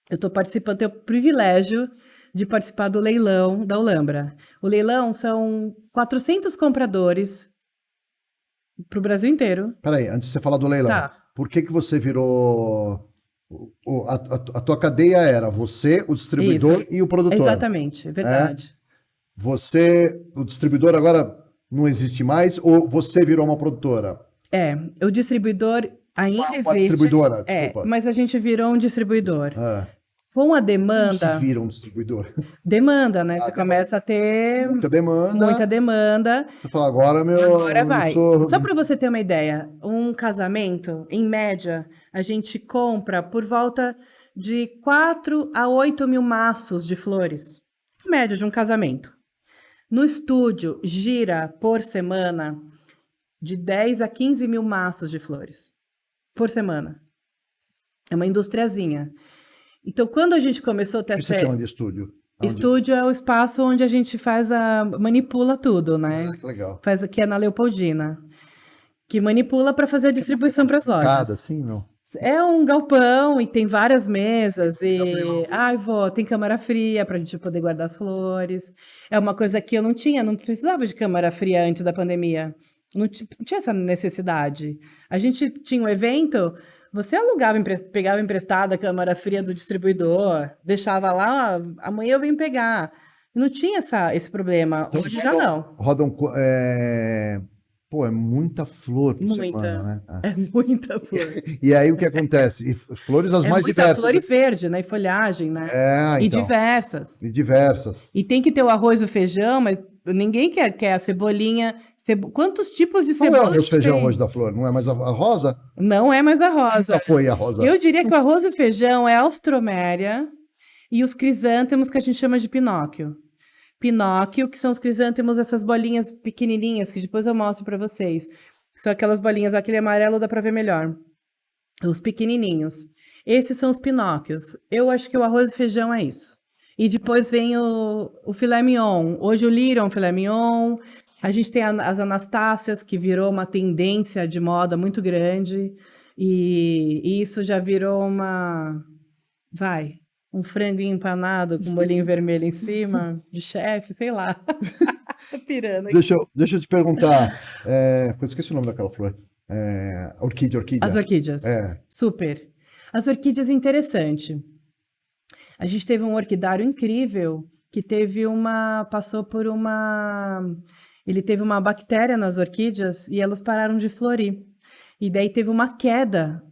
eu estou participando, tenho o privilégio de participar do leilão da Ulambra. O leilão são 400 compradores para o Brasil inteiro. Peraí, antes de você falar do leilão, por que você virou... A tua cadeia era você, o distribuidor e o produtor. Exatamente, verdade. Você, o distribuidor agora não existe mais ou você virou uma produtora? O distribuidor ainda existe. Uma distribuidora, desculpa. Mas a gente virou um distribuidor. Com a Como se demanda, vira um distribuidor? demanda, né? Você demanda. começa a ter Muita demanda. muita demanda. Você fala, agora Agora eu vai. sou... Só para você ter uma ideia, um casamento, em média, a gente compra por volta de 4 a 8 mil maços de flores. A média de um casamento. No estúdio, gira por semana de 10 a 15 mil maços de flores. Por semana. É uma industriazinha. Então, quando a gente começou a ter O que você chama de estúdio? Onde? Estúdio é o espaço onde a gente manipula tudo, né? Ah, que legal. Faz aqui é na Leopoldina, que manipula para fazer a distribuição para as Cada, lojas. assim, não? É um galpão e tem várias mesas e, ai, vó, tem câmara fria para a gente poder guardar as flores. É uma coisa que eu não tinha, não precisava de câmara fria antes da pandemia. Não tinha essa necessidade. A gente tinha um evento, você alugava, pegava emprestada a câmara fria do distribuidor, deixava lá, amanhã eu venho pegar. Não tinha esse problema. Então, Hoje já não. Rodam, pô, é muita flor por semana, né? É muita flor. E aí o que acontece? E flores as É mais muita diversas. flor e verde, né? E folhagem, né? É, E então. diversas. E diversas. E tem que ter o arroz e o feijão, mas ninguém quer a cebolinha. Quantos tipos de Não é o cebola arroz e feijão tem? hoje da flor, não é mais a rosa? Não é mais a rosa. Já foi a rosa. Eu diria que o arroz e o feijão é a Austroméria e os crisântemos que a gente chama de Pinóquio. Pinóquio, que são os crisântemos, essas bolinhas pequenininhas, que depois eu mostro para vocês. São aquelas bolinhas, aquele amarelo dá para ver melhor. Os pequenininhos. Esses são os Pinóquios. Eu acho que o arroz e feijão é isso. E depois vem o filé mignon. Hoje o Lira é um filé mignon. A gente tem as Anastácias, que virou uma tendência de moda muito grande. E isso já virou um frango empanado com molhinho vermelho em cima, de chefe, sei lá. Tô pirando aqui. Deixa eu te perguntar. Eu esqueci o nome daquela flor. Orquídea. As orquídeas. É. Super. As orquídeas é interessante. A gente teve um orquidário incrível que ele teve uma bactéria nas orquídeas e elas pararam de florir. E daí teve uma queda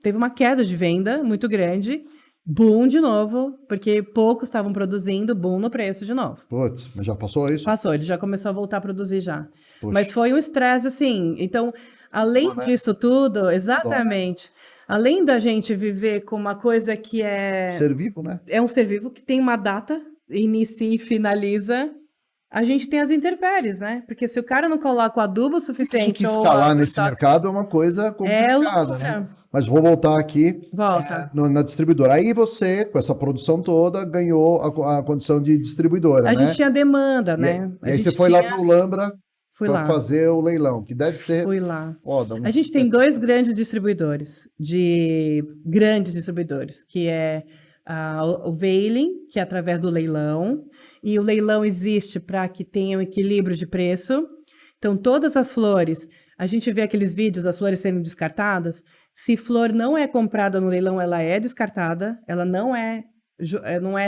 teve uma queda de venda muito grande, boom de novo, porque poucos estavam produzindo, boom no preço de novo. Putz, mas já passou isso? Passou, ele já começou a voltar a produzir já. Poxa. Mas foi um estresse, assim. Então, além disso tudo, exatamente, além da gente viver com uma coisa que Ser vivo, né? é um ser vivo que tem uma data, inicia e finaliza, a gente tem as intempéries, né? Porque se o cara não coloca o adubo suficiente... Isso que ou escalar a nesse agrotóxico- mercado é uma coisa complicada, loucura. né? Mas vou voltar aqui Volta. na distribuidora. Aí você, com essa produção toda, ganhou a condição de distribuidora, A né? gente tinha demanda, né? E aí você foi lá para o Lambra Fui para lá. fazer o leilão, que deve ser Fui lá. foda. A gente tem dois grandes distribuidores, que é o Veiling, que é através do leilão, e o leilão existe para que tenha um equilíbrio de preço. Então, todas as flores, a gente vê aqueles vídeos das flores sendo descartadas, se flor não é comprada no leilão, ela é descartada, ela não é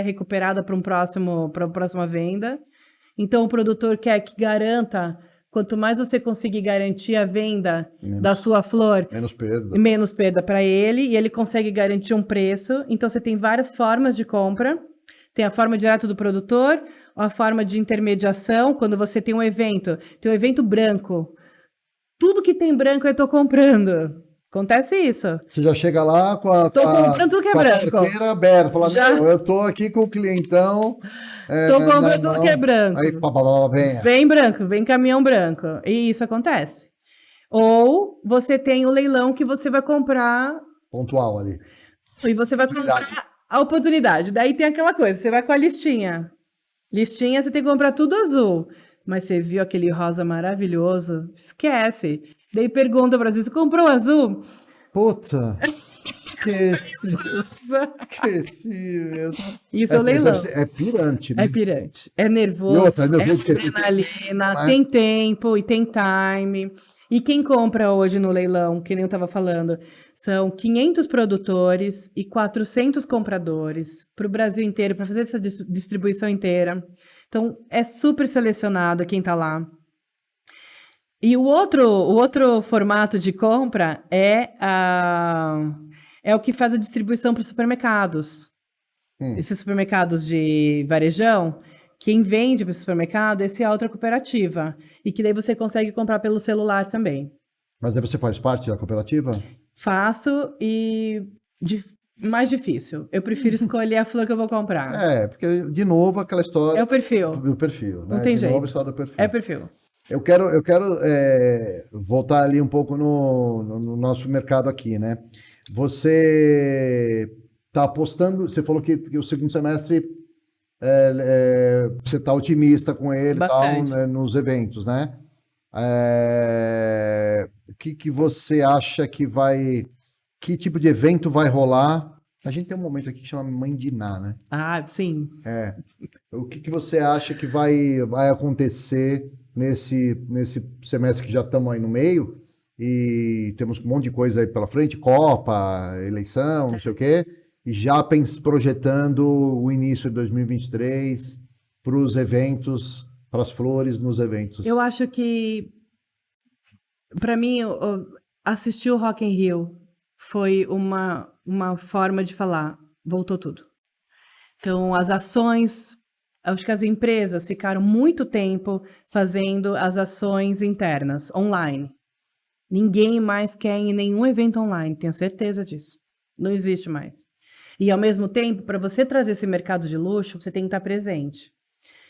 recuperada para a próxima venda. Então, o produtor quer que garanta, quanto mais você conseguir garantir a venda da sua flor, menos perda para ele, e ele consegue garantir um preço. Então, você tem várias formas de compra. Tem a forma direta do produtor, a forma de intermediação, quando você tem um evento branco. Tudo que tem branco eu estou comprando. Acontece isso. Você já chega lá com a comprando tudo que é branco. carteira aberta. Fala, eu estou aqui com o clientão. Estou comprando tudo que é branco. Aí, vem. Vem branco, vem caminhão branco. E isso acontece. Ou você tem o leilão que você vai comprar... Pontual ali. E você vai comprar a oportunidade. Daí tem aquela coisa, você vai com a listinha. Listinha, você tem que comprar tudo azul. Mas você viu aquele rosa maravilhoso? Esquece. Daí pergunta para você comprou azul? Puta, esqueci, meu. Isso é o leilão. É pirante, né? É pirante. É nervoso, adrenalina, tem tempo e tem time. E quem compra hoje no leilão, que nem eu estava falando, são 500 produtores e 400 compradores para o Brasil inteiro, para fazer essa distribuição inteira. Então, é super selecionado quem está lá. E o outro formato de compra é é o que faz a distribuição para os supermercados. Hum. Esses supermercados de varejão, quem vende para o supermercado, essa é a outra cooperativa. E que daí você consegue comprar pelo celular também. Mas aí você faz parte da cooperativa? Faço e mais difícil. Eu prefiro escolher a flor que eu vou comprar. Porque, de novo, aquela história É o perfil. do perfil, né? Não tem de jeito. novo, a história do perfil. É o perfil. Eu quero voltar ali um pouco no nosso mercado aqui, né? Você está apostando, você falou que o segundo semestre você está otimista com ele e tal, Bastante. né, nos eventos, né? O que você acha que vai... Que tipo de evento vai rolar? A gente tem um momento aqui que chama Mãe de Ná, né? Ah, sim. O que você acha que vai acontecer nesse semestre que já estamos aí no meio e temos um monte de coisa aí pela frente, Copa, eleição, não sei o quê, e já projetando o início de 2023 para os eventos, para as flores nos eventos? Eu acho que, para mim, assistir o Rock in Rio foi uma forma de falar, voltou tudo. Então, as ações, acho que as empresas ficaram muito tempo fazendo as ações internas, online. Ninguém mais quer ir em nenhum evento online, tenho certeza disso. Não existe mais. E, ao mesmo tempo, para você trazer esse mercado de luxo, você tem que estar presente.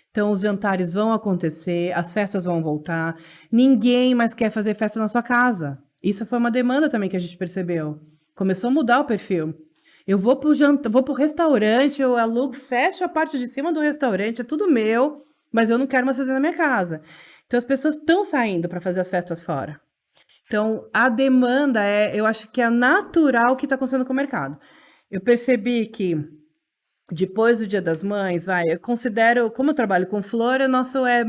Então, os jantares vão acontecer, as festas vão voltar. Ninguém mais quer fazer festa na sua casa. Isso foi uma demanda também que a gente percebeu. Começou a mudar o perfil. Eu vou pro restaurante, eu alugo, fecho a parte de cima do restaurante, é tudo meu, mas eu não quero mais fazer na minha casa. Então, as pessoas estão saindo para fazer as festas fora. Então, a demanda eu acho que é natural que está acontecendo com o mercado. Eu percebi que depois do Dia das Mães, eu considero, como eu trabalho com flor, o nosso é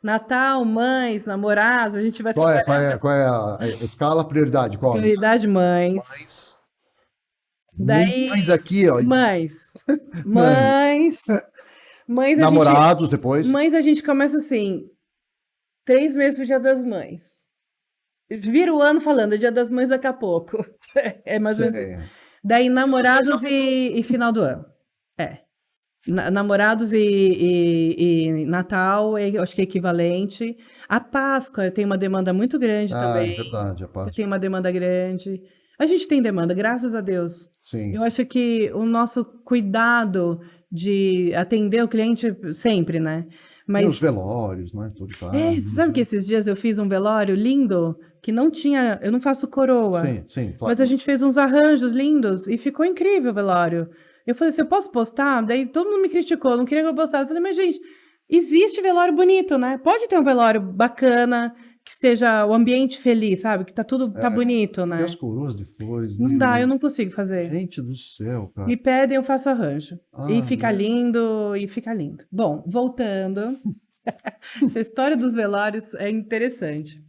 Natal, mães, namorados, a gente vai trabalhar. Qual é a escala, prioridade? Qual? Prioridade mães. Daí, Mães aqui, ó. mães. Mães Namorados depois. Mães a gente começa assim, 3 meses pro Dia das Mães. Vira o ano falando, Dia das Mães daqui a pouco. É mais ou menos isso. Daí namorados e final do ano. Namorados e Natal, eu acho que é equivalente. A Páscoa, eu tenho uma demanda muito grande também. É verdade, a Páscoa. Eu tenho uma demanda grande. A gente tem demanda, graças a Deus. Sim. Eu acho que o nosso cuidado de atender o cliente sempre, né? Mas tem os velórios, né? Tudo tá, sabe que esses dias eu fiz um velório lindo, que não tinha... Eu não faço coroa. Sim, claro. Mas a gente fez uns arranjos lindos e ficou incrível o velório. Eu falei assim, eu posso postar? Daí todo mundo me criticou, não queria que eu postasse. Eu falei, mas gente, existe velório bonito, né? Pode ter um velório bacana, que esteja o ambiente feliz, sabe? Que tá tudo tá bonito, né? E as coroas de flores. Não dá, eu não consigo fazer. Gente do céu, cara. Me pedem, eu faço arranjo. E fica lindo, Bom, voltando. Essa história dos velórios é interessante.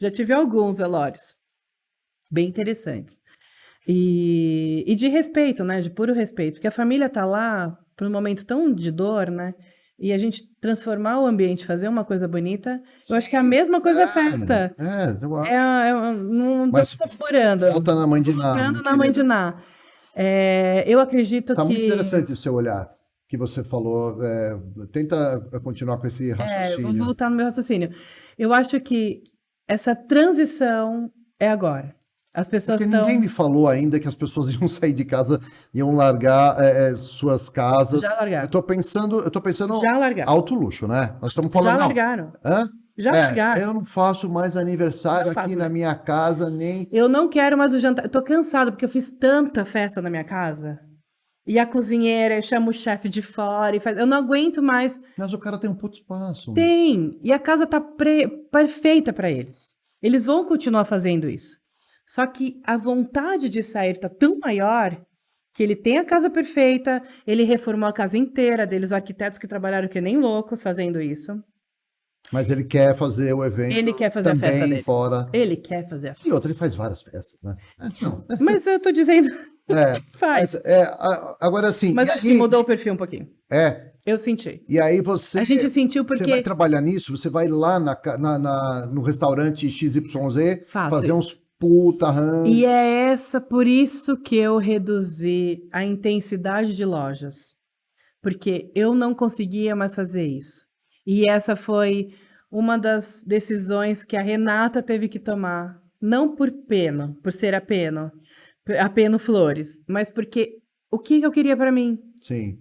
Já tive alguns velórios bem interessantes. E de respeito, né? De puro respeito. Porque a família tá lá por um momento tão de dor, né? E a gente transformar o ambiente, fazer uma coisa bonita, eu acho que é a mesma coisa a festa. Não estou furando. Volta na Mãe de Ná. Voltando na Mãe de Ná. Eu acredito que... Tá muito interessante o seu olhar que você falou. Tenta continuar com esse raciocínio. Vou voltar no meu raciocínio. Eu acho que essa transição é agora. As pessoas Porque ninguém me falou ainda que as pessoas iam sair de casa, iam largar suas casas. Já largaram. Eu tô pensando Já largaram. alto luxo, né? Nós estamos falando... Já largaram. Hã? Já largaram. Eu não faço mais aniversário aqui na minha casa, nem... Eu não quero mais o jantar. Eu tô cansada, porque eu fiz tanta festa na minha casa. E a cozinheira, eu chamo o chefe de fora e faz... Eu não aguento mais. Mas o cara tem um puto espaço. Tem. E a casa tá perfeita para eles. Eles vão continuar fazendo isso. Só que a vontade de sair tá tão maior que ele tem a casa perfeita, ele reformou a casa inteira deles, os arquitetos que trabalharam que nem loucos fazendo isso. Mas ele quer fazer o evento. Ele quer fazer também a festa dele. Fora. Ele quer fazer a festa. E outra, ele faz várias festas, né? Mas eu tô dizendo... faz. Agora assim... Mas acho que mudou o perfil um pouquinho. Eu senti. E aí você... A gente sentiu porque... Você vai trabalhar nisso? Você vai lá no restaurante XYZ, fazer uns puta arranjo. E é por isso que eu reduzi a intensidade de lojas, porque eu não conseguia mais fazer isso. E essa foi uma das decisões que a Renata teve que tomar, não por pena, por ser a Peno Flores, mas porque o que eu queria para mim. Sim.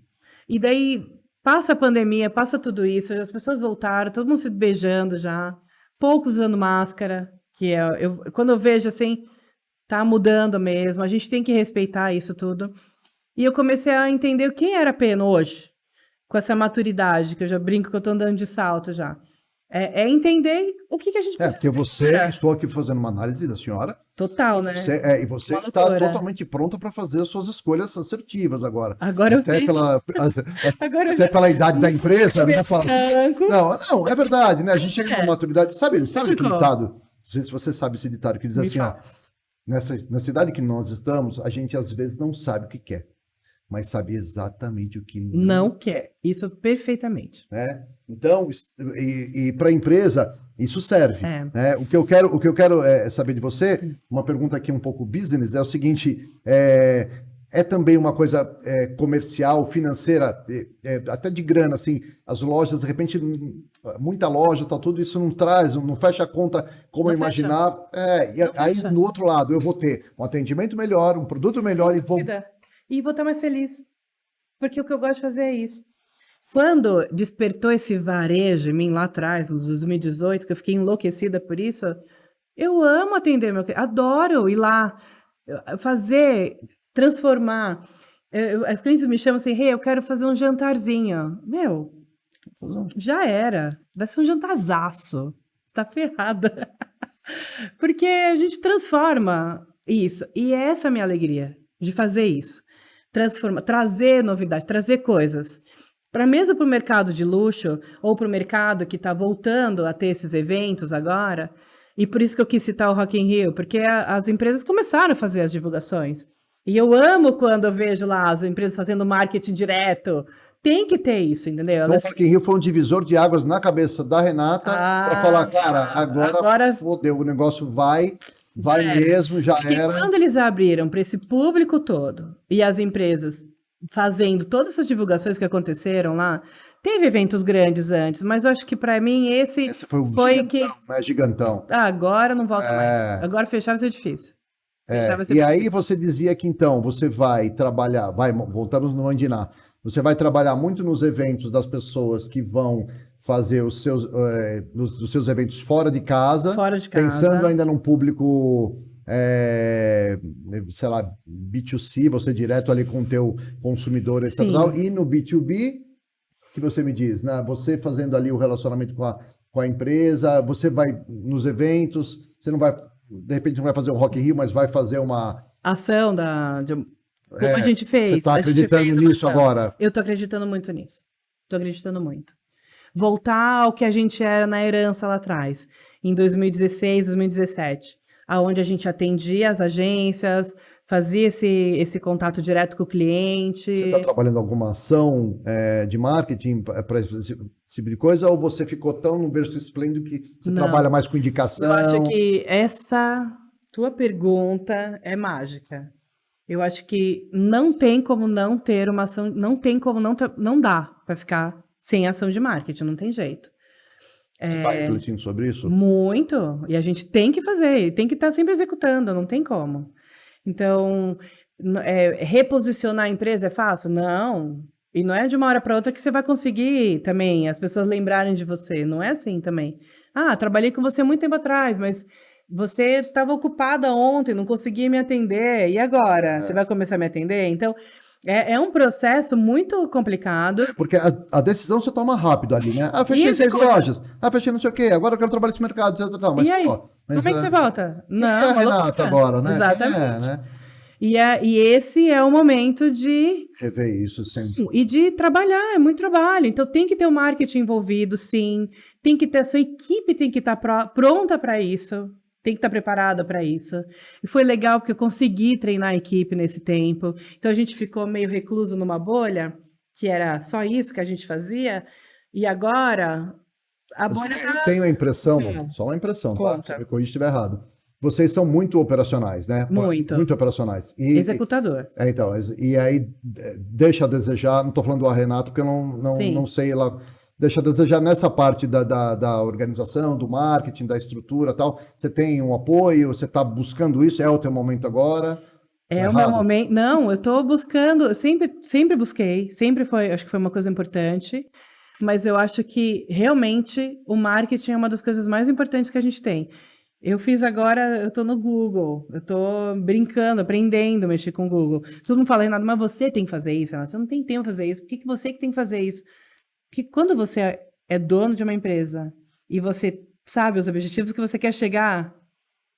E daí passa a pandemia, passa tudo isso, as pessoas voltaram, todo mundo se beijando já, poucos usando máscara, que quando eu vejo assim, tá mudando mesmo, a gente tem que respeitar isso tudo. E eu comecei a entender quem era a Peno hoje, com essa maturidade, que eu já brinco que eu tô andando de salto já. É entender o que a gente precisa. Porque você, estou aqui fazendo uma análise da senhora. Total, né? E você Uma está doutora. totalmente pronta para fazer as suas escolhas assertivas agora. Agora Até eu Agora até pela idade da empresa, né? branco. Não, é verdade, né? A gente chega numa maturidade. Sabe que Ficou. ditado? Não sei se você sabe esse ditado que diz Me assim, ó. fala. Na cidade que nós estamos, a gente às vezes não sabe o que quer, mas sabe exatamente o que Não quer. Isso perfeitamente. né? Então, para a empresa, isso serve. É. Né? O que eu quero saber de você, uma pergunta aqui um pouco business, é o seguinte: é também uma coisa comercial, financeira, até de grana, assim, as lojas, de repente, muita loja, tá, tudo isso não traz, não fecha a conta como Não eu imaginava. Aí, fecha. no outro lado, eu vou ter um atendimento melhor, um produto melhor E vou estar mais feliz. Porque o que eu gosto de fazer é isso. Quando despertou esse varejo em mim lá atrás, nos 2018, que eu fiquei enlouquecida por isso, eu amo atender meu cliente, adoro ir lá, fazer, transformar. As clientes me chamam assim, eu quero fazer um jantarzinho. Meu, já era. Vai ser um jantarzaço. Você tá ferrada. Porque a gente transforma isso. E essa é a minha alegria de fazer isso. Trazer novidade, trazer coisas. Mesmo para o mercado de luxo, ou para o mercado que está voltando a ter esses eventos agora, e por isso que eu quis citar o Rock in Rio, porque as empresas começaram a fazer as divulgações. E eu amo quando eu vejo lá as empresas fazendo marketing direto. Tem que ter isso, entendeu? Então, o Rock in Rio foi um divisor de águas na cabeça da Renata para falar, cara, agora fodeu, o negócio vai mesmo, já porque era. Quando eles abriram para esse público todo e as empresas fazendo todas essas divulgações que aconteceram lá, teve eventos grandes antes, mas eu acho que para mim esse foi gigantão, né? Gigantão. Agora não volta mais. Agora fechar vai ser difícil. Aí você dizia que então você vai trabalhar, voltamos no Andiná, você vai trabalhar muito nos eventos das pessoas que vão fazer os seus eventos fora de casa, pensando ainda num público, sei lá, B2C, você direto ali com o teu consumidor, etc. E no B2B, que você me diz, né? Você fazendo ali o relacionamento com a empresa, você vai nos eventos, você não vai, de repente não vai fazer um Rock in Rio, mas vai fazer uma ação como a gente fez. Você está acreditando nisso agora? Eu estou acreditando muito nisso. Estou acreditando muito. Voltar ao que a gente era na herança lá atrás, em 2016, 2017, aonde a gente atendia as agências, fazia esse contato direto com o cliente. Você está trabalhando alguma ação de marketing para esse tipo de coisa, ou você ficou tão no berço esplêndido que você trabalha mais com indicação? Eu acho que essa tua pergunta é mágica. Eu acho que não tem como não ter uma ação, não tem como não dá para ficar sem ação de marketing, não tem jeito. Você está refletindo sobre isso? Muito, e a gente tem que fazer, tem que estar sempre executando, não tem como. Então, reposicionar a empresa é fácil? Não, e não é de uma hora para outra que você vai conseguir também as pessoas lembrarem de você, não é assim também. Trabalhei com você muito tempo atrás, mas você estava ocupada ontem, não conseguia me atender, e agora? Você vai começar a me atender? Então, é um processo muito complicado. Porque a decisão você toma rápido ali, né? Fechei 6 lojas, fechei não sei o quê, agora eu quero trabalhar nesse mercado, etc. Mas, e aí? Como é que você volta? Não, Renata agora, né? Exatamente. Né? E esse é o momento de rever isso sempre. E de trabalhar, é muito trabalho. Então tem que ter o marketing envolvido, sim. Tem que ter a sua equipe, tem que estar pronta para isso. Tem que estar preparada para isso. E foi legal porque eu consegui treinar a equipe nesse tempo. Então a gente ficou meio recluso numa bolha, que era só isso que a gente fazia. E agora a bolha tá... Tenho a impressão, só uma impressão, tá? Você me corrija se estiver errado. vocês são muito operacionais, né? Muito. Muito operacionais. Executador. Então, e aí deixa a desejar, não estou falando do Renato, porque eu não sei lá, deixa a desejar nessa parte da organização, do marketing, da estrutura e tal. Você tem um apoio, você está buscando isso, é o teu momento agora? É o meu momento. Não, eu estou buscando, eu sempre busquei, sempre foi, acho que foi uma coisa importante, mas eu acho que realmente o marketing é uma das coisas mais importantes que a gente tem. Eu fiz agora, eu estou no Google, eu estou brincando, aprendendo a mexer com o Google. Todo mundo fala, Renato, mas você tem que fazer isso, Renato, você não tem tempo para fazer isso, por que você que tem que fazer isso? Porque quando você é dono de uma empresa e você sabe os objetivos que você quer chegar,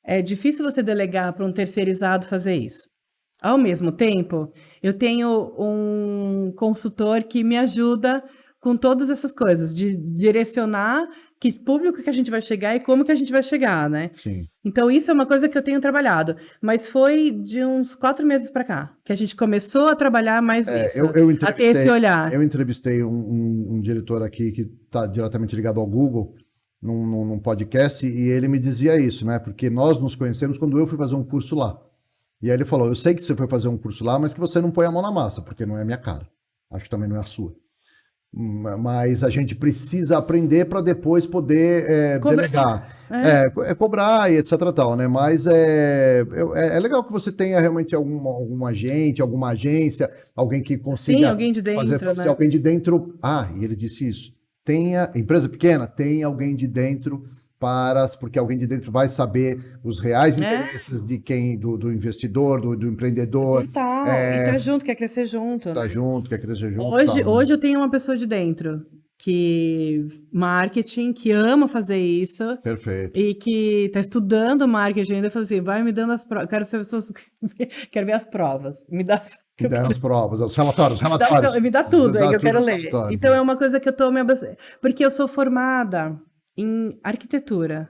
é difícil você delegar para um terceirizado fazer isso. Ao mesmo tempo, eu tenho um consultor que me ajuda com todas essas coisas, de direcionar que público que a gente vai chegar e como que a gente vai chegar, né? Sim. Então, isso é uma coisa que eu tenho trabalhado, mas foi de uns 4 meses para cá, que a gente começou a trabalhar mais nisso, a ter esse olhar. Eu entrevistei um diretor aqui que está diretamente ligado ao Google, num podcast, e ele me dizia isso, né? Porque nós nos conhecemos quando eu fui fazer um curso lá. E aí ele falou, eu sei que você foi fazer um curso lá, mas que você não põe a mão na massa, porque não é a minha cara. Acho que também não é a sua. Mas a gente precisa aprender para depois poder delegar. Cobrar e etc. Tal, né? Mas é legal que você tenha realmente algum agente, alguma agência, alguém que consiga. Sim, alguém de dentro, né? Alguém de dentro. Ah, e ele disse isso. Tenha, empresa pequena, tem alguém de dentro porque alguém de dentro vai saber os reais interesses de quem, do investidor, do empreendedor. Total, e tá junto, quer crescer junto. Tá junto, quer crescer junto. Hoje eu tenho uma pessoa de dentro que marketing, que ama fazer isso. Perfeito. E que tá estudando marketing ainda, falou assim, vai me dando as provas, quero ser pessoas, quero ver as provas, me dá as provas, os relatórios. Me dá tudo aí que eu quero ler. Então é uma coisa que eu tô porque eu sou formada em arquitetura.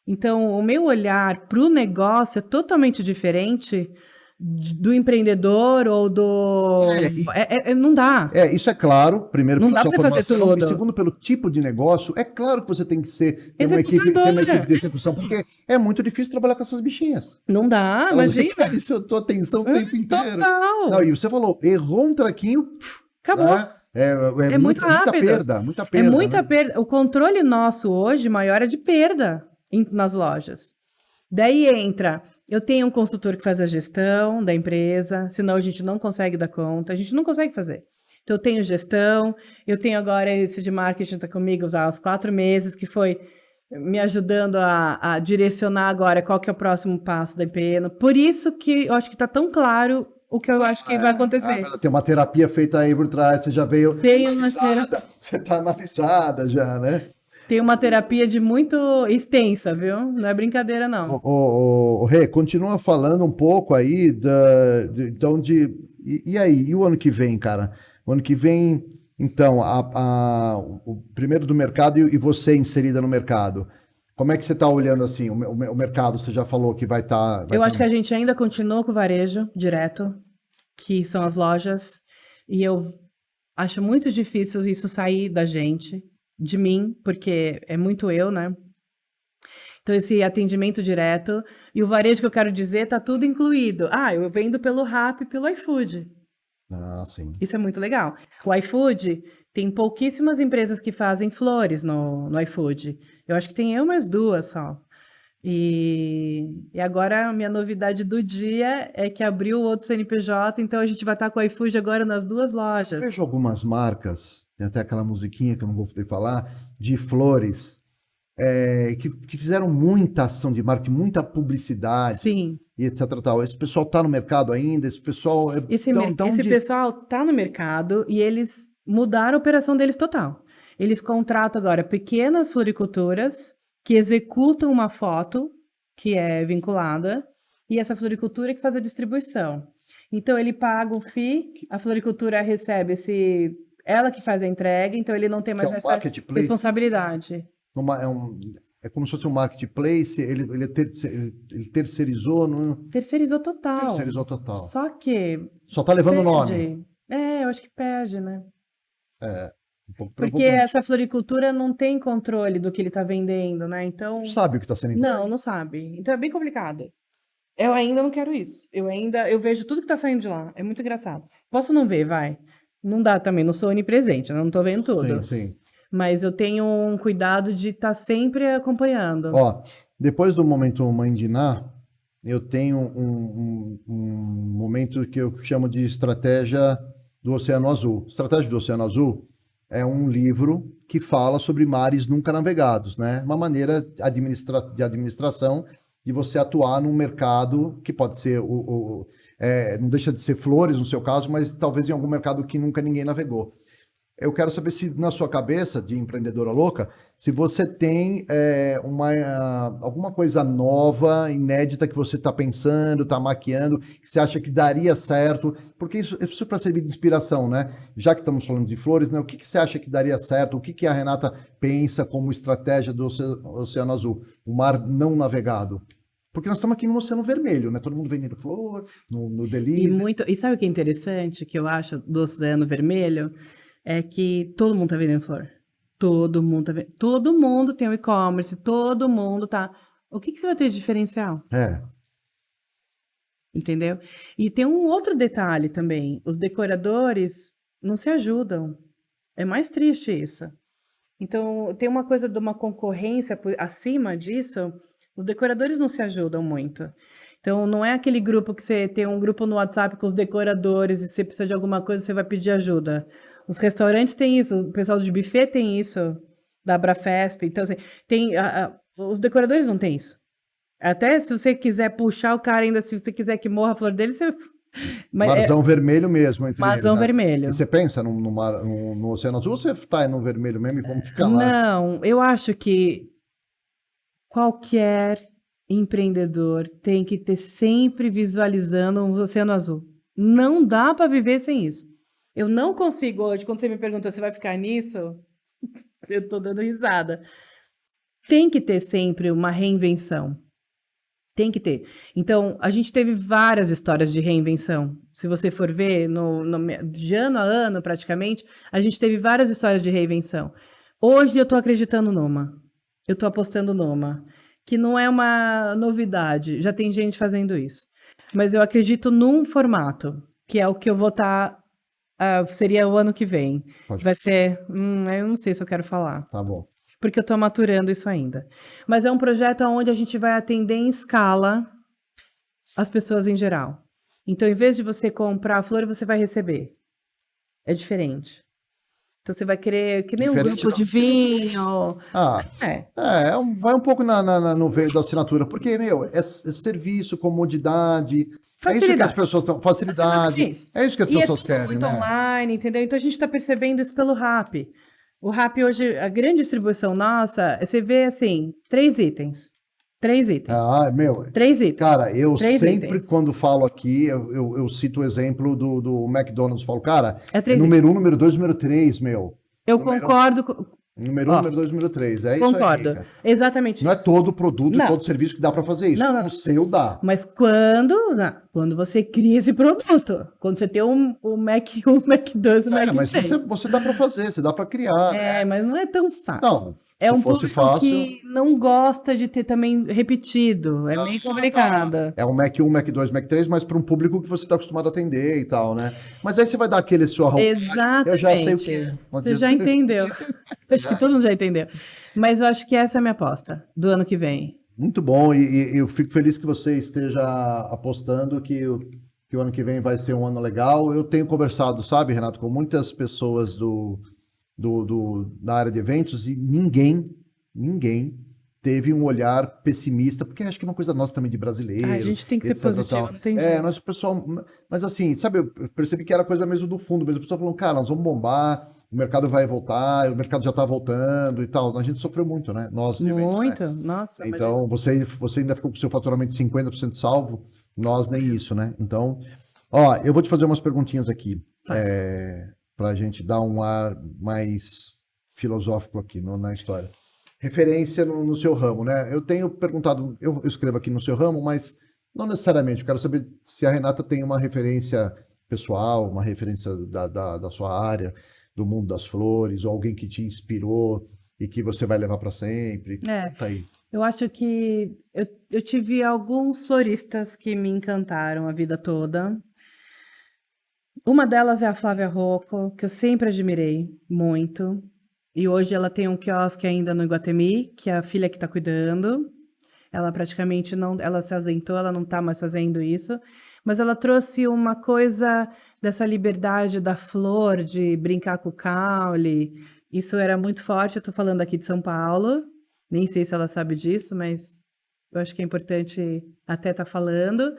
Então, o meu olhar para o negócio é totalmente diferente do empreendedor ou do... não dá. Isso é claro, primeiro não dá para fazer tudo. E segundo, pelo tipo de negócio, é claro que você tem que ter uma equipe de execução, porque é muito difícil trabalhar com essas bichinhas. Não dá, imagina. Isso eu tô atenção o tempo inteiro. Total. Não, e você falou, errou um traquinho, acabou. Né? É muito rápido. Muita perda. É muita perda. O controle nosso hoje maior é de perda nas lojas. Daí entra, eu tenho um consultor que faz a gestão da empresa, senão a gente não consegue dar conta, a gente não consegue fazer. Então eu tenho gestão, eu tenho agora esse de marketing, está comigo há uns 4 meses, que foi me ajudando a direcionar agora qual que é o próximo passo da IPN. Por isso que eu acho que está tão claro o que eu acho que vai acontecer. Tem uma terapia feita aí por trás, você já veio analisada, você está analisada já, né? Tem uma terapia de muito extensa, viu? Não é brincadeira, não. Rê, continua falando um pouco aí e aí, e o ano que vem, cara? O ano que vem, então, o primeiro do mercado e você inserida no mercado. Como é que você está olhando assim? O mercado, você já falou que vai estar... Eu acho que a gente ainda continua com o varejo direto, que são as lojas, e eu acho muito difícil isso sair da gente, de mim, porque é muito eu, né? Então, esse atendimento direto. E o varejo que eu quero dizer, tá tudo incluído. Eu vendo pelo Rappi, pelo iFood. Ah, sim. Isso é muito legal. O iFood, tem pouquíssimas empresas que fazem flores no iFood. Eu acho que tem eu mais 2 só. E agora a minha novidade do dia é que abriu outro CNPJ, então a gente vai estar com o iFood agora nas 2 lojas. Eu vejo algumas marcas, tem até aquela musiquinha que eu não vou poder falar, de flores, que fizeram muita ação de marketing, muita publicidade. Sim. E etc. Tal. Esse pessoal está no mercado ainda? Esse pessoal... Esse pessoal está no mercado e eles mudaram a operação deles total. Eles contratam agora pequenas floriculturas que executam uma foto que é vinculada e essa floricultura que faz a distribuição. Então, ele paga um FII, a floricultura recebe ela que faz a entrega, então ele não tem mais essa responsabilidade. É como se fosse um marketplace, ele terceirizou... Terceirizou total. Terceirizou total. Só que... Só está levando o nome. Eu acho que perde, né? Um pouco Porque preocupante. essa floricultura não tem controle do que ele está vendendo, né? Então, Não sabe o que está sendo entregue. não sabe. Então é bem complicado. Eu ainda não quero isso. Eu vejo tudo que tá saindo de lá. É muito engraçado. Posso não ver, vai. Não dá também, não sou onipresente, né? Não tô vendo tudo. Sim, sim. Mas eu tenho um cuidado de estar sempre acompanhando. Ó, depois do momento Mãe de Ná, eu tenho um momento que eu chamo de estratégia do Oceano Azul. Estratégia do Oceano Azul é um livro que fala sobre mares nunca navegados, né? Uma maneira de administração de você atuar num mercado que pode ser não deixa de ser flores no seu caso, mas talvez em algum mercado que nunca ninguém navegou. Eu quero saber se na sua cabeça de empreendedora louca, se você tem alguma coisa nova, inédita que você está pensando, está maquiando, que você acha que daria certo, porque isso para servir de inspiração, né? Já que estamos falando de flores, né? O que você acha que daria certo? O que a Renata pensa como estratégia do Oceano Azul, o mar não navegado? Porque nós estamos aqui no Oceano Vermelho, né? Todo mundo vendendo flor, no delivery. E sabe o que é interessante que eu acho do Oceano Vermelho? É que todo mundo tá vendendo flor. Todo mundo tá vendendo. Todo mundo tem o e-commerce, todo mundo tá. O que você vai ter de diferencial? É. Entendeu? E tem um outro detalhe também. Os decoradores não se ajudam. É mais triste isso. Então, tem uma coisa de uma concorrência acima disso. Os decoradores não se ajudam muito. Então, não é aquele grupo que você tem um grupo no WhatsApp com os decoradores e você precisa de alguma coisa, você vai pedir ajuda. Os restaurantes têm isso, o pessoal de buffet tem isso, da Abrafesp. Então, assim, os decoradores não têm isso. Até se você quiser puxar o cara ainda, se você quiser que morra a flor dele, você... Marzão vermelho mesmo entre Marzão eles, né? vermelho. E você pensa no Oceano Azul ou você tá no vermelho mesmo e vamos ficar lá? Não, eu acho que qualquer empreendedor tem que ter sempre visualizando um oceano azul. Não dá para viver sem isso. Eu não consigo hoje, quando você me pergunta se vai ficar nisso, eu tô dando risada. Tem que ter sempre uma reinvenção. Tem que ter. Então, a gente teve várias histórias de reinvenção. Se você for ver, de ano a ano, praticamente, a gente teve várias histórias de reinvenção. Hoje eu estou acreditando numa. Eu estou apostando numa. Que não é uma novidade. Já tem gente fazendo isso. Mas eu acredito num formato, que é o que eu vou estar... seria o ano que vem. Vai ser... eu não sei se eu quero falar. Tá bom. Porque eu estou maturando isso ainda. Mas é um projeto onde a gente vai atender em escala as pessoas em geral. Então, em vez de você comprar a flor, você vai receber. É diferente. Então, você vai querer, que nem um grupo de vinho. Vai um pouco no veio da assinatura, porque, é serviço, comodidade. Facilidade. É isso que as pessoas estão... Facilidade. É isso que as pessoas querem, muito né? online, entendeu? Então, a gente está percebendo isso pelo Rappi. O Rappi hoje, a grande distribuição nossa, você vê assim, 3 itens. 3 itens. 3 itens. Cara, eu 3 sempre, itens. quando falo aqui, eu cito o exemplo do McDonald's. Falo, cara, é número 1, número 2, número 3, meu. Eu concordo com... Número 1, número 2, número 3. É concordo. Isso aí, cara. Exatamente Não isso. é todo produto e todo serviço que dá para fazer isso. Não. O seu dá. Mas quando você cria esse produto, quando você tem o Mac 1, o Mac 2, o Mac 3. Mas você dá para fazer, você dá para criar. Mas não é tão fácil. Não, é um fosse público fácil... que não gosta de ter também repetido. É meio complicado. É o Mac 1, Mac 2, Mac 3, mas para um público que você está acostumado a atender e tal, né? Mas aí você vai dar aquele sua... Exatamente. Eu já sei o que é. Você já entendeu. Acho que todo mundo já entendeu. Mas eu acho que essa é a minha aposta do ano que vem. Muito bom, e eu fico feliz que você esteja apostando que o ano que vem vai ser um ano legal. Eu tenho conversado, sabe, Renato, com muitas pessoas da área de eventos e ninguém teve um olhar pessimista, porque acho que é uma coisa nossa também de brasileiro. A gente tem que ser positivo, não tem jeito. Nós, o pessoal... Mas assim, sabe, eu percebi que era coisa mesmo do fundo, mesmo. O pessoal falando, cara, nós vamos bombar, o mercado vai voltar, o mercado já está voltando e tal. A gente sofreu muito, né? Nós, de eventos, muito, né? Nossa. Então, você ainda ficou com o seu faturamento 50% salvo, nós nem isso, né? Então, eu vou te fazer umas perguntinhas aqui, para a gente dar um ar mais filosófico aqui na história. Referência no seu ramo, né? Eu tenho perguntado, eu escrevo aqui no seu ramo, mas não necessariamente. Eu quero saber se a Renata tem uma referência pessoal, uma referência da sua área. do mundo das flores, ou alguém que te inspirou e que você vai levar para sempre? É, Conta aí. eu acho que eu tive alguns floristas que me encantaram a vida toda. Uma delas é a Flávia Rocco, que eu sempre admirei muito. E hoje ela tem um quiosque ainda no Iguatemi, que é a filha que está cuidando. Ela praticamente não, ela se ausentou, ela não está mais fazendo isso. Mas ela trouxe uma coisa dessa liberdade da flor, de brincar com o caule. Isso era muito forte. Eu estou falando aqui de São Paulo. Nem sei se ela sabe disso, mas eu acho que é importante até estar falando.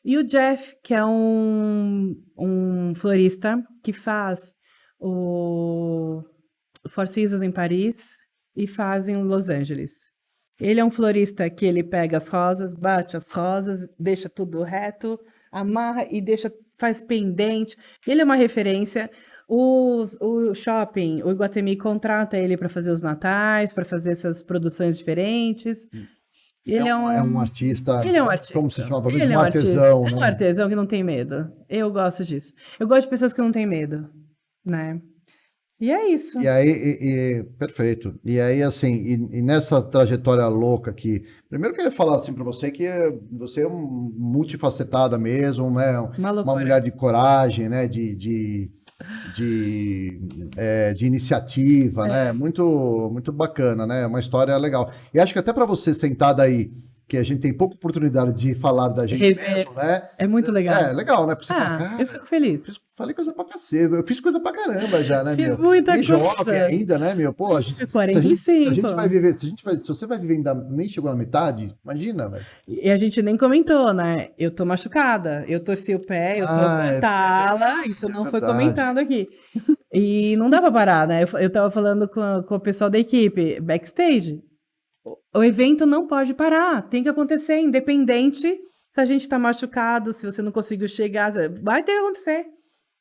E o Jeff, que é um florista que faz o Four Seasons em Paris e faz em Los Angeles. Ele é um florista que ele pega as rosas, bate as rosas, deixa tudo reto, amarra e deixa, faz pendente. Ele é uma referência. O shopping, o Iguatemi contrata ele para fazer os natais, para fazer essas produções diferentes. Ele é É um um artista, ele é um como se artista. chama? Talvez Ele um é um artista. artesão, É um né? artesão que não tem medo. Eu gosto disso. Eu gosto de pessoas que não têm medo, né? E é isso. E aí, perfeito. E aí, assim, e nessa trajetória louca aqui, primeiro eu queria falar assim para você que você é multifacetada mesmo, né? Uma Uma loucura. mulher de coragem, né? De iniciativa, né? Muito bacana, né? Uma história legal. E acho que até para você sentada aí, que a gente tem pouca oportunidade de falar da gente Rever. mesmo, né? É muito legal. É legal, né? Pra você falar, Ah, cara, eu fico feliz. falei coisa pra cacete, eu fiz coisa pra caramba já, né, Fiz meu? muita E jovem coisa. ainda, né, meu? Pô, se a 45. gente vai viver, se você vai viver ainda, nem chegou na metade, imagina, velho. E a gente nem comentou, né? Eu tô machucada, eu torci o pé, eu tô com tala, isso não foi verdade. comentado aqui. E não dá pra parar, né? Eu tava falando com o pessoal da equipe, backstage. O evento não pode parar, tem que acontecer, independente se a gente tá machucado, se você não conseguiu chegar, vai ter que acontecer.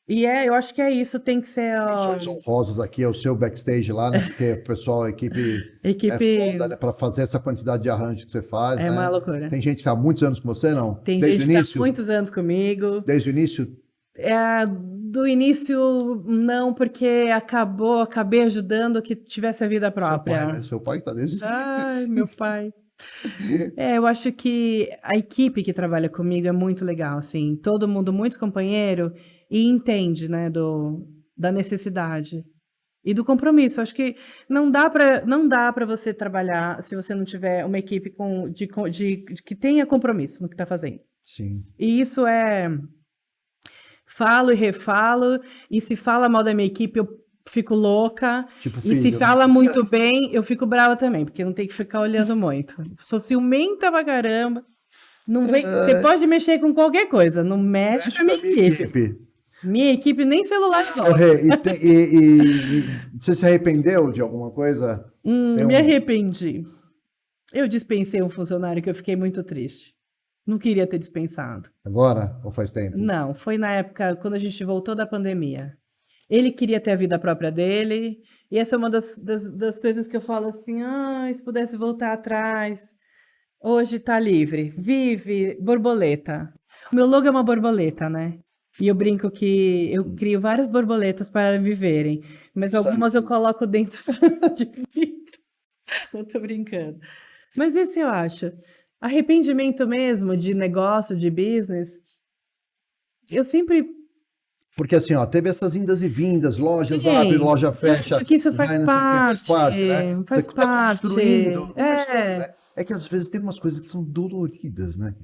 E eu acho que é isso, tem que ser. Menções honrosas aqui, é o seu backstage lá, né? Porque o pessoal, a equipe é foda, né? Pra fazer essa quantidade de arranjo que você faz, É né? uma loucura. Tem gente que está há muitos anos com você, não? Tem Desde o gente que tá início? há muitos anos comigo. Desde o início? Do início, não, porque acabei ajudando que tivesse a vida própria. Seu pai tá desde o início. Ai, meu pai. Eu acho que a equipe que trabalha comigo é muito legal, assim, todo mundo muito companheiro e entende, né, da necessidade e do compromisso. Acho que não dá para você trabalhar se você não tiver uma equipe que tenha compromisso no que está fazendo. Sim. E isso falo e refalo, e se fala mal da minha equipe, eu fico louca. Tipo E se filho, né? fala muito bem, eu fico brava também, porque não tem que ficar olhando muito. Sou ciumenta pra caramba. Não vem, você pode mexer com qualquer coisa, não mexe com a minha equipe. Minha equipe nem celular Ô, não. Rê, você se arrependeu de alguma coisa? Me arrependi. Eu dispensei um funcionário que eu fiquei muito triste. Não queria ter dispensado. Agora ou faz tempo? Não, foi na época quando a gente voltou da pandemia. Ele queria ter a vida própria dele, e essa é uma das coisas que eu falo assim, se pudesse voltar atrás, hoje tá livre, vive, borboleta. O meu logo é uma borboleta, né? E eu brinco que eu crio várias borboletas para viverem, mas algumas eu coloco dentro de vidro. Não tô brincando. Mas esse eu acho. Arrependimento mesmo de negócio, de business, eu sempre... Porque assim, ó, teve essas indas e vindas, lojas Sim, abrem, loja fecha. acho que isso faz vai, não sei o quê, parte, né? faz Você tá parte. construindo uma história, né? É que às vezes tem umas coisas que são doloridas, né?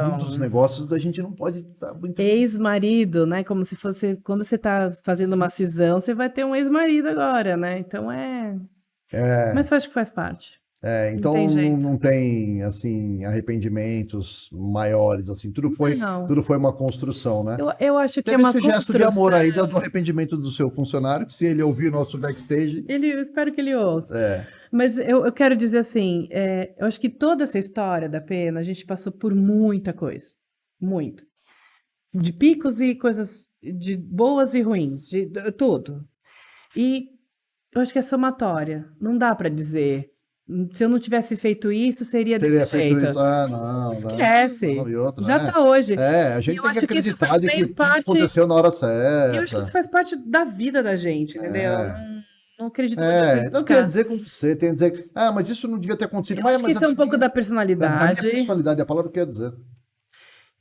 No mundo dos São. negócios a gente não pode estar muito... Ex-marido, né? Como se fosse. Quando você tá fazendo uma cisão, você vai ter um ex-marido agora, né? Então é. Mas acho que faz parte. Então tem jeito. não tem assim arrependimentos maiores assim, tudo Não. foi uma construção, né? Eu acho que Teve é uma esse gesto de construção. amor aí do arrependimento do seu funcionário, que se ele ouvir o nosso backstage, Eu espero que ele ouça. Mas eu quero dizer assim, eu acho que toda essa história da Pena, a gente passou por muita coisa. Muito. De picos e coisas de boas e ruins, de tudo. E eu acho que é somatória. Não dá para dizer Se eu não tivesse feito isso, seria Teria desse feito jeito. isso. Ah, não. Esquece. Não, e outra, Já né? tá hoje. A E gente eu tem que acho que isso acreditar faz de que bem tudo parte. aconteceu na hora E eu acho que isso certa. faz parte da vida da gente, entendeu? É. Não acredito muito assim, Não queria ficar. dizer com você, tem que dizer, mas isso não devia ter acontecido. Eu acho que Mas isso é um pouco da da minha personalidade. personalidade, é a palavra que eu ia dizer.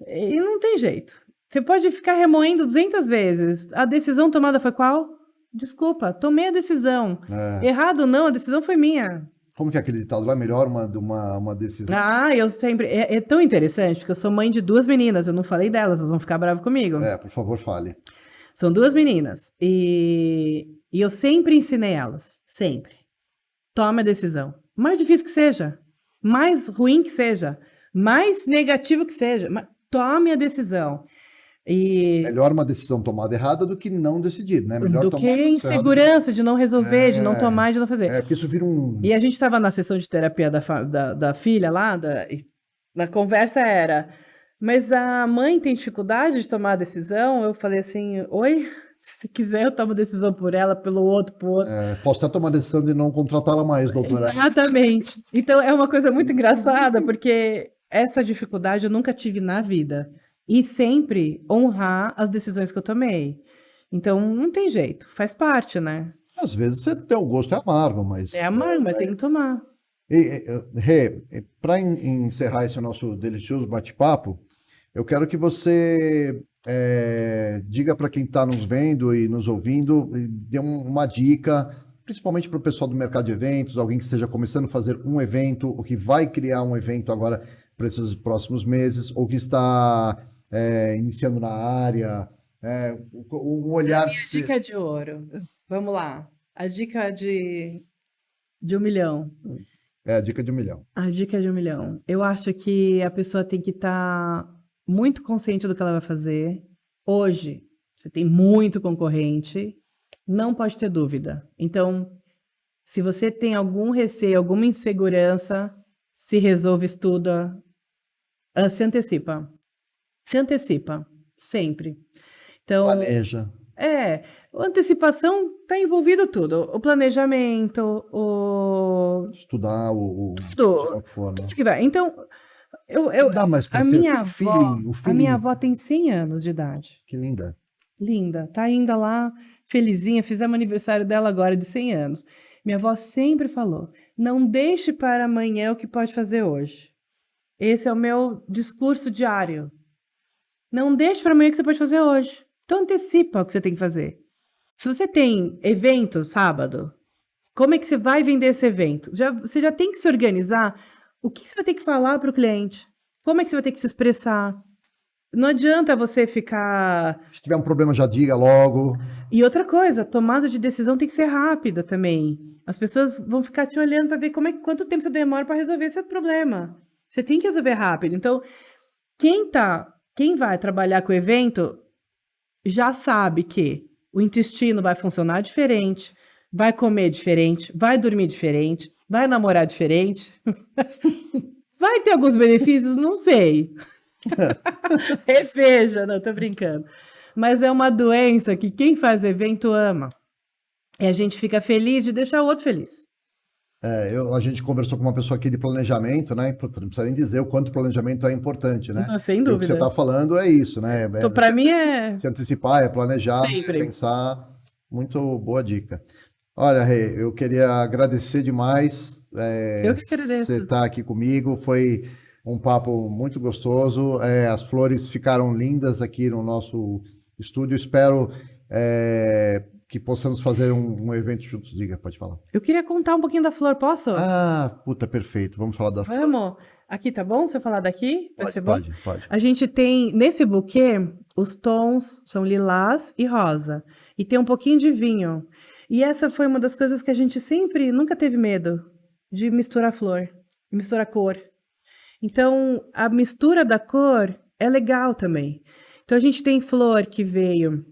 E não tem jeito. Você pode ficar remoendo 200 vezes. A decisão tomada foi qual? Desculpa, tomei a decisão. É. Errado ou não, a decisão foi minha. Como que é aquele ditado lá? Melhor uma decisão. Ah, eu sempre. É tão interessante, porque eu sou mãe de 2 meninas. Eu não falei delas, elas vão ficar bravas comigo. Por favor, fale. São 2 meninas. E eu sempre ensinei elas. Sempre. Tome a decisão. Mais difícil que seja. Mais ruim que seja. Mais negativo que seja. Mas tome a decisão. E Melhor uma decisão tomada errada do que não decidir, né? Melhor do tomar que uma decisão errada insegurança de não resolver, de não tomar, de não fazer. porque isso vira um. E a gente estava na sessão de terapia da filha lá, e na conversa era, mas a mãe tem dificuldade de tomar a decisão? Eu falei assim, oi? Se você quiser, eu tomo decisão por ela, pelo outro, por outro. Posso até tomar a decisão de não contratá-la mais, doutora. Exatamente. Então é uma coisa muito engraçada, porque essa dificuldade eu nunca tive na vida. E sempre honrar as decisões que eu tomei. Então não tem jeito, faz parte, né? Às vezes você tem o gosto é amargo, mas. É amargo, mas tem que tomar. Rê, para encerrar esse nosso delicioso bate-papo, eu quero que você diga para quem está nos vendo e nos ouvindo, dê uma dica, principalmente para o pessoal do mercado de eventos, alguém que esteja começando a fazer um evento, ou que vai criar um evento agora para esses próximos meses, ou que está iniciando na área, um olhar. A dica de ouro. Vamos lá. A dica de 1 milhão. A dica de 1 milhão. A dica de 1 milhão. Eu acho que a pessoa tem que estar muito consciente do que ela vai fazer. Hoje, você tem muito concorrente, não pode ter dúvida. Então, se você tem algum receio, alguma insegurança, se resolve, estuda, se antecipa. Se antecipa, sempre. Então, Planeja. A antecipação está envolvido tudo. O planejamento, Estudar tudo. o que for, né? Que vai. Então, Dá mais a minha avó tem 100 anos de idade. Que linda. Linda. Tá ainda lá, felizinha. Fizemos aniversário dela agora de 100 anos. Minha avó sempre falou, não deixe para amanhã o que pode fazer hoje. Esse é o meu discurso diário. Não deixe para amanhã o que você pode fazer hoje. Então antecipa o que você tem que fazer. Se você tem evento sábado, como é que você vai vender esse evento? Você já tem que se organizar. O que você vai ter que falar para o cliente? Como é que você vai ter que se expressar? Não adianta você ficar... Se tiver um problema, já diga logo. E outra coisa, a tomada de decisão tem que ser rápida também. As pessoas vão ficar te olhando para ver quanto tempo você demora para resolver esse problema. Você tem que resolver rápido. Então, quem vai trabalhar com o evento já sabe que o intestino vai funcionar diferente, vai comer diferente, vai dormir diferente, vai namorar diferente. Vai ter alguns benefícios? Não sei. Reveja, não, tô brincando. Mas é uma doença que quem faz evento ama. E a gente fica feliz de deixar o outro feliz. A gente conversou com uma pessoa aqui de planejamento, né? Putz, não precisa nem dizer o quanto o planejamento é importante, né? Sem E o que dúvida. você está falando é isso, né? Então, para mim é... Se antecipar, é planejar, Sempre. pensar. Muito boa dica. Olha, Rê, eu queria agradecer demais. Eu que agradeço. Você estar aqui comigo. Foi um papo muito gostoso. As flores ficaram lindas aqui no nosso estúdio. Espero que possamos fazer um evento juntos. Diga, pode falar. Eu queria contar um pouquinho da flor, posso? Puta, perfeito. Vamos falar da flor. Vamos. Aqui tá bom? Se eu falar daqui, vai ser bom? Pode. A gente tem, nesse buquê, os tons são lilás e rosa. E tem um pouquinho de vinho. E essa foi uma das coisas que a gente nunca teve medo de misturar flor, misturar cor. Então, a mistura da cor é legal também. Então, a gente tem flor que veio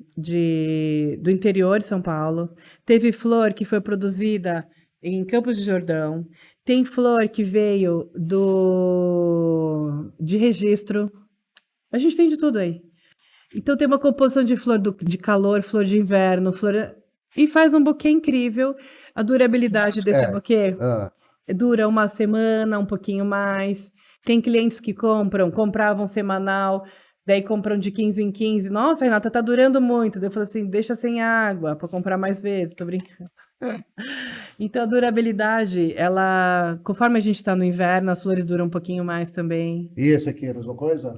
do interior de São Paulo, teve flor que foi produzida em Campos do Jordão, tem flor que veio de registro. A gente tem de tudo aí. Então, tem uma composição de flor de calor, flor de inverno, e faz um buquê incrível. A durabilidade desse buquê dura uma semana, um pouquinho mais. Tem clientes que compravam semanal, daí compram de 15 em 15. Nossa, Renata, tá durando muito. Daí eu falo assim, deixa sem água para comprar mais vezes, tô brincando. Então a durabilidade, ela, conforme a gente tá no inverno, as flores duram um pouquinho mais também. E esse aqui é a mesma coisa?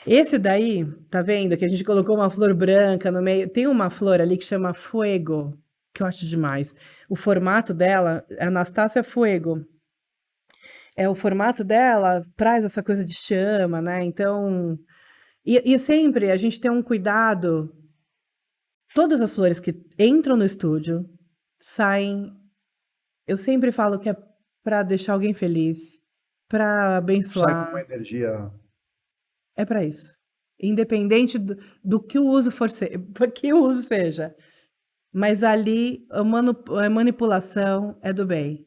Esse daí, tá vendo? Que a gente colocou uma flor branca no meio. Tem uma flor ali que chama Fuego, que eu acho demais. O formato dela é Anastácia Fuego. O formato dela traz essa coisa de chama, né? Então, e sempre a gente tem um cuidado. Todas as flores que entram no estúdio saem. Eu sempre falo que é para deixar alguém feliz, para Sai com abençoar. uma energia. É para isso. Independente do que o uso for ser, que o uso seja. Mas ali a manipulação é do bem.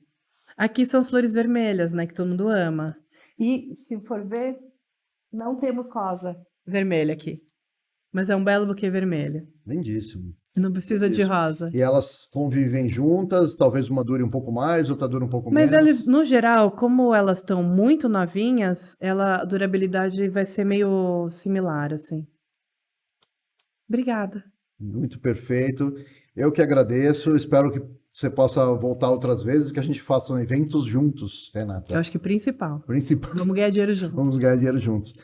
Aqui são as flores vermelhas, né? Que todo mundo ama. E se for ver, não temos rosa vermelha aqui. Mas é um belo buquê vermelho. Lindíssimo. Não precisa de Lindíssimo. rosa. E elas convivem juntas, talvez uma dure um pouco mais, outra dure um pouco Mas menos. elas, no geral, como elas estão muito novinhas, a durabilidade vai ser meio similar, assim. Obrigada. Muito perfeito. Eu que agradeço. Espero que você possa voltar outras vezes, que a gente faça eventos juntos, Renata. Eu acho que principal. Principal. Vamos ganhar dinheiro junto. Vamos ganhar dinheiro juntos.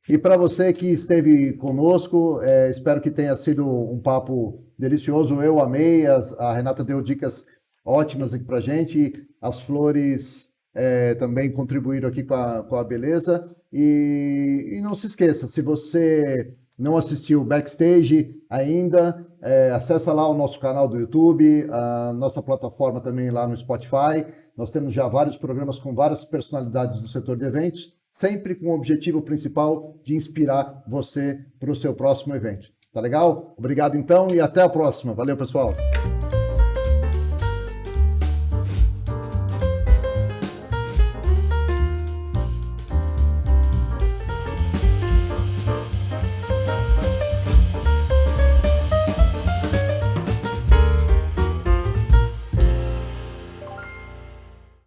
E para você que esteve conosco, espero que tenha sido um papo delicioso. Eu amei, a Renata deu dicas ótimas aqui para gente. As flores também contribuíram aqui com a beleza. E não se esqueça, se você não assistiu o Backstage ainda, acessa lá o nosso canal do YouTube, a nossa plataforma também lá no Spotify. Nós temos já vários programas com várias personalidades do setor de eventos, sempre com o objetivo principal de inspirar você para o seu próximo evento. Tá legal? Obrigado então e até a próxima. Valeu, pessoal!